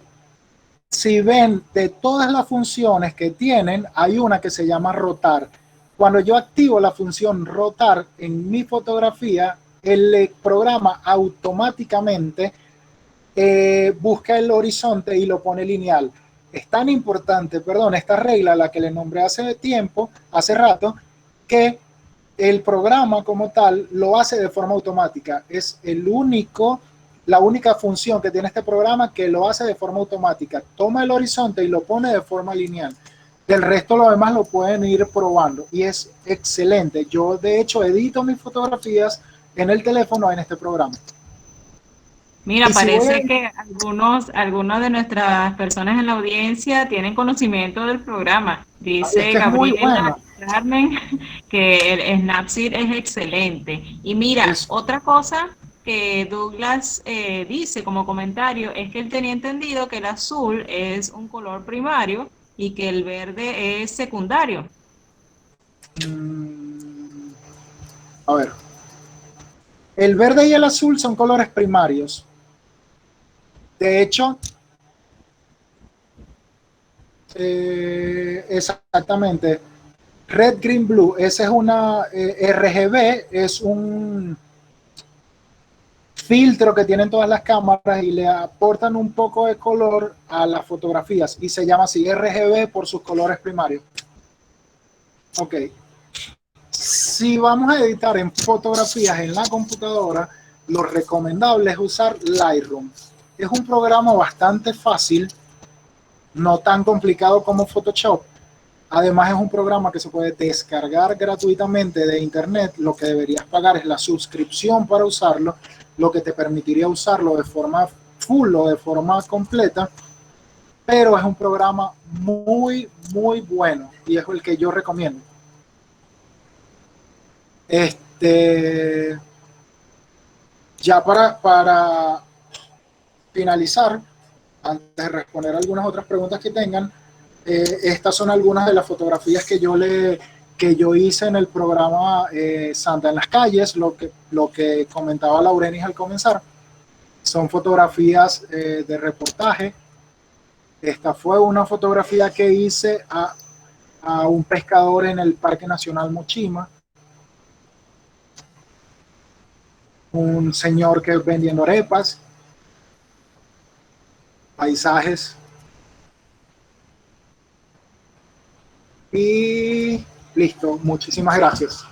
si ven de todas las funciones que tienen, hay una que se llama rotar. Cuando yo activo la función rotar en mi fotografía, el programa automáticamente busca el horizonte y lo pone lineal. Es tan importante, perdón, esta regla, la que le nombré hace tiempo, hace rato, que el programa como tal lo hace de forma automática. Es la única función que tiene este programa que lo hace de forma automática. Toma el horizonte y lo pone de forma lineal. Del resto, lo demás lo pueden ir probando y es excelente. Yo, de hecho, edito mis fotografías en el teléfono en este programa. Mira, Y si voy parece a... que algunos de nuestras personas en la audiencia tienen conocimiento del programa. Es Dice que es muy Gabriela bueno. Carmen que el Snapseed es excelente. Y mira, Es, otra cosa que Douglas dice como comentario es que él tenía entendido que el azul es un color primario y que el verde es secundario. a ver, el verde y el azul son colores primarios. De hecho, exactamente. Red, green, blue. Esa es una RGB, es un filtro que tienen todas las cámaras y le aportan un poco de color a las fotografías y se llama así RGB por sus colores primarios. Ok. Si vamos a editar en fotografías en la computadora, lo recomendable es usar Lightroom. Es un programa bastante fácil, no tan complicado como Photoshop. Además es un programa que se puede descargar gratuitamente de internet. Lo que deberías pagar es la suscripción para usarlo, lo que te permitiría usarlo de forma full o de forma completa, pero es un programa muy, muy bueno y es el que yo recomiendo. Este, ya para finalizar, antes de responder algunas otras preguntas que tengan, estas son algunas de las fotografías que yo hice en el programa Santa en las calles, lo que comentaba Laurenis al comenzar. Son fotografías de reportaje. Esta fue una fotografía que hice a un pescador en el Parque Nacional Mochima. Un señor que vendiendo arepas, paisajes. Y listo, muchísimas gracias.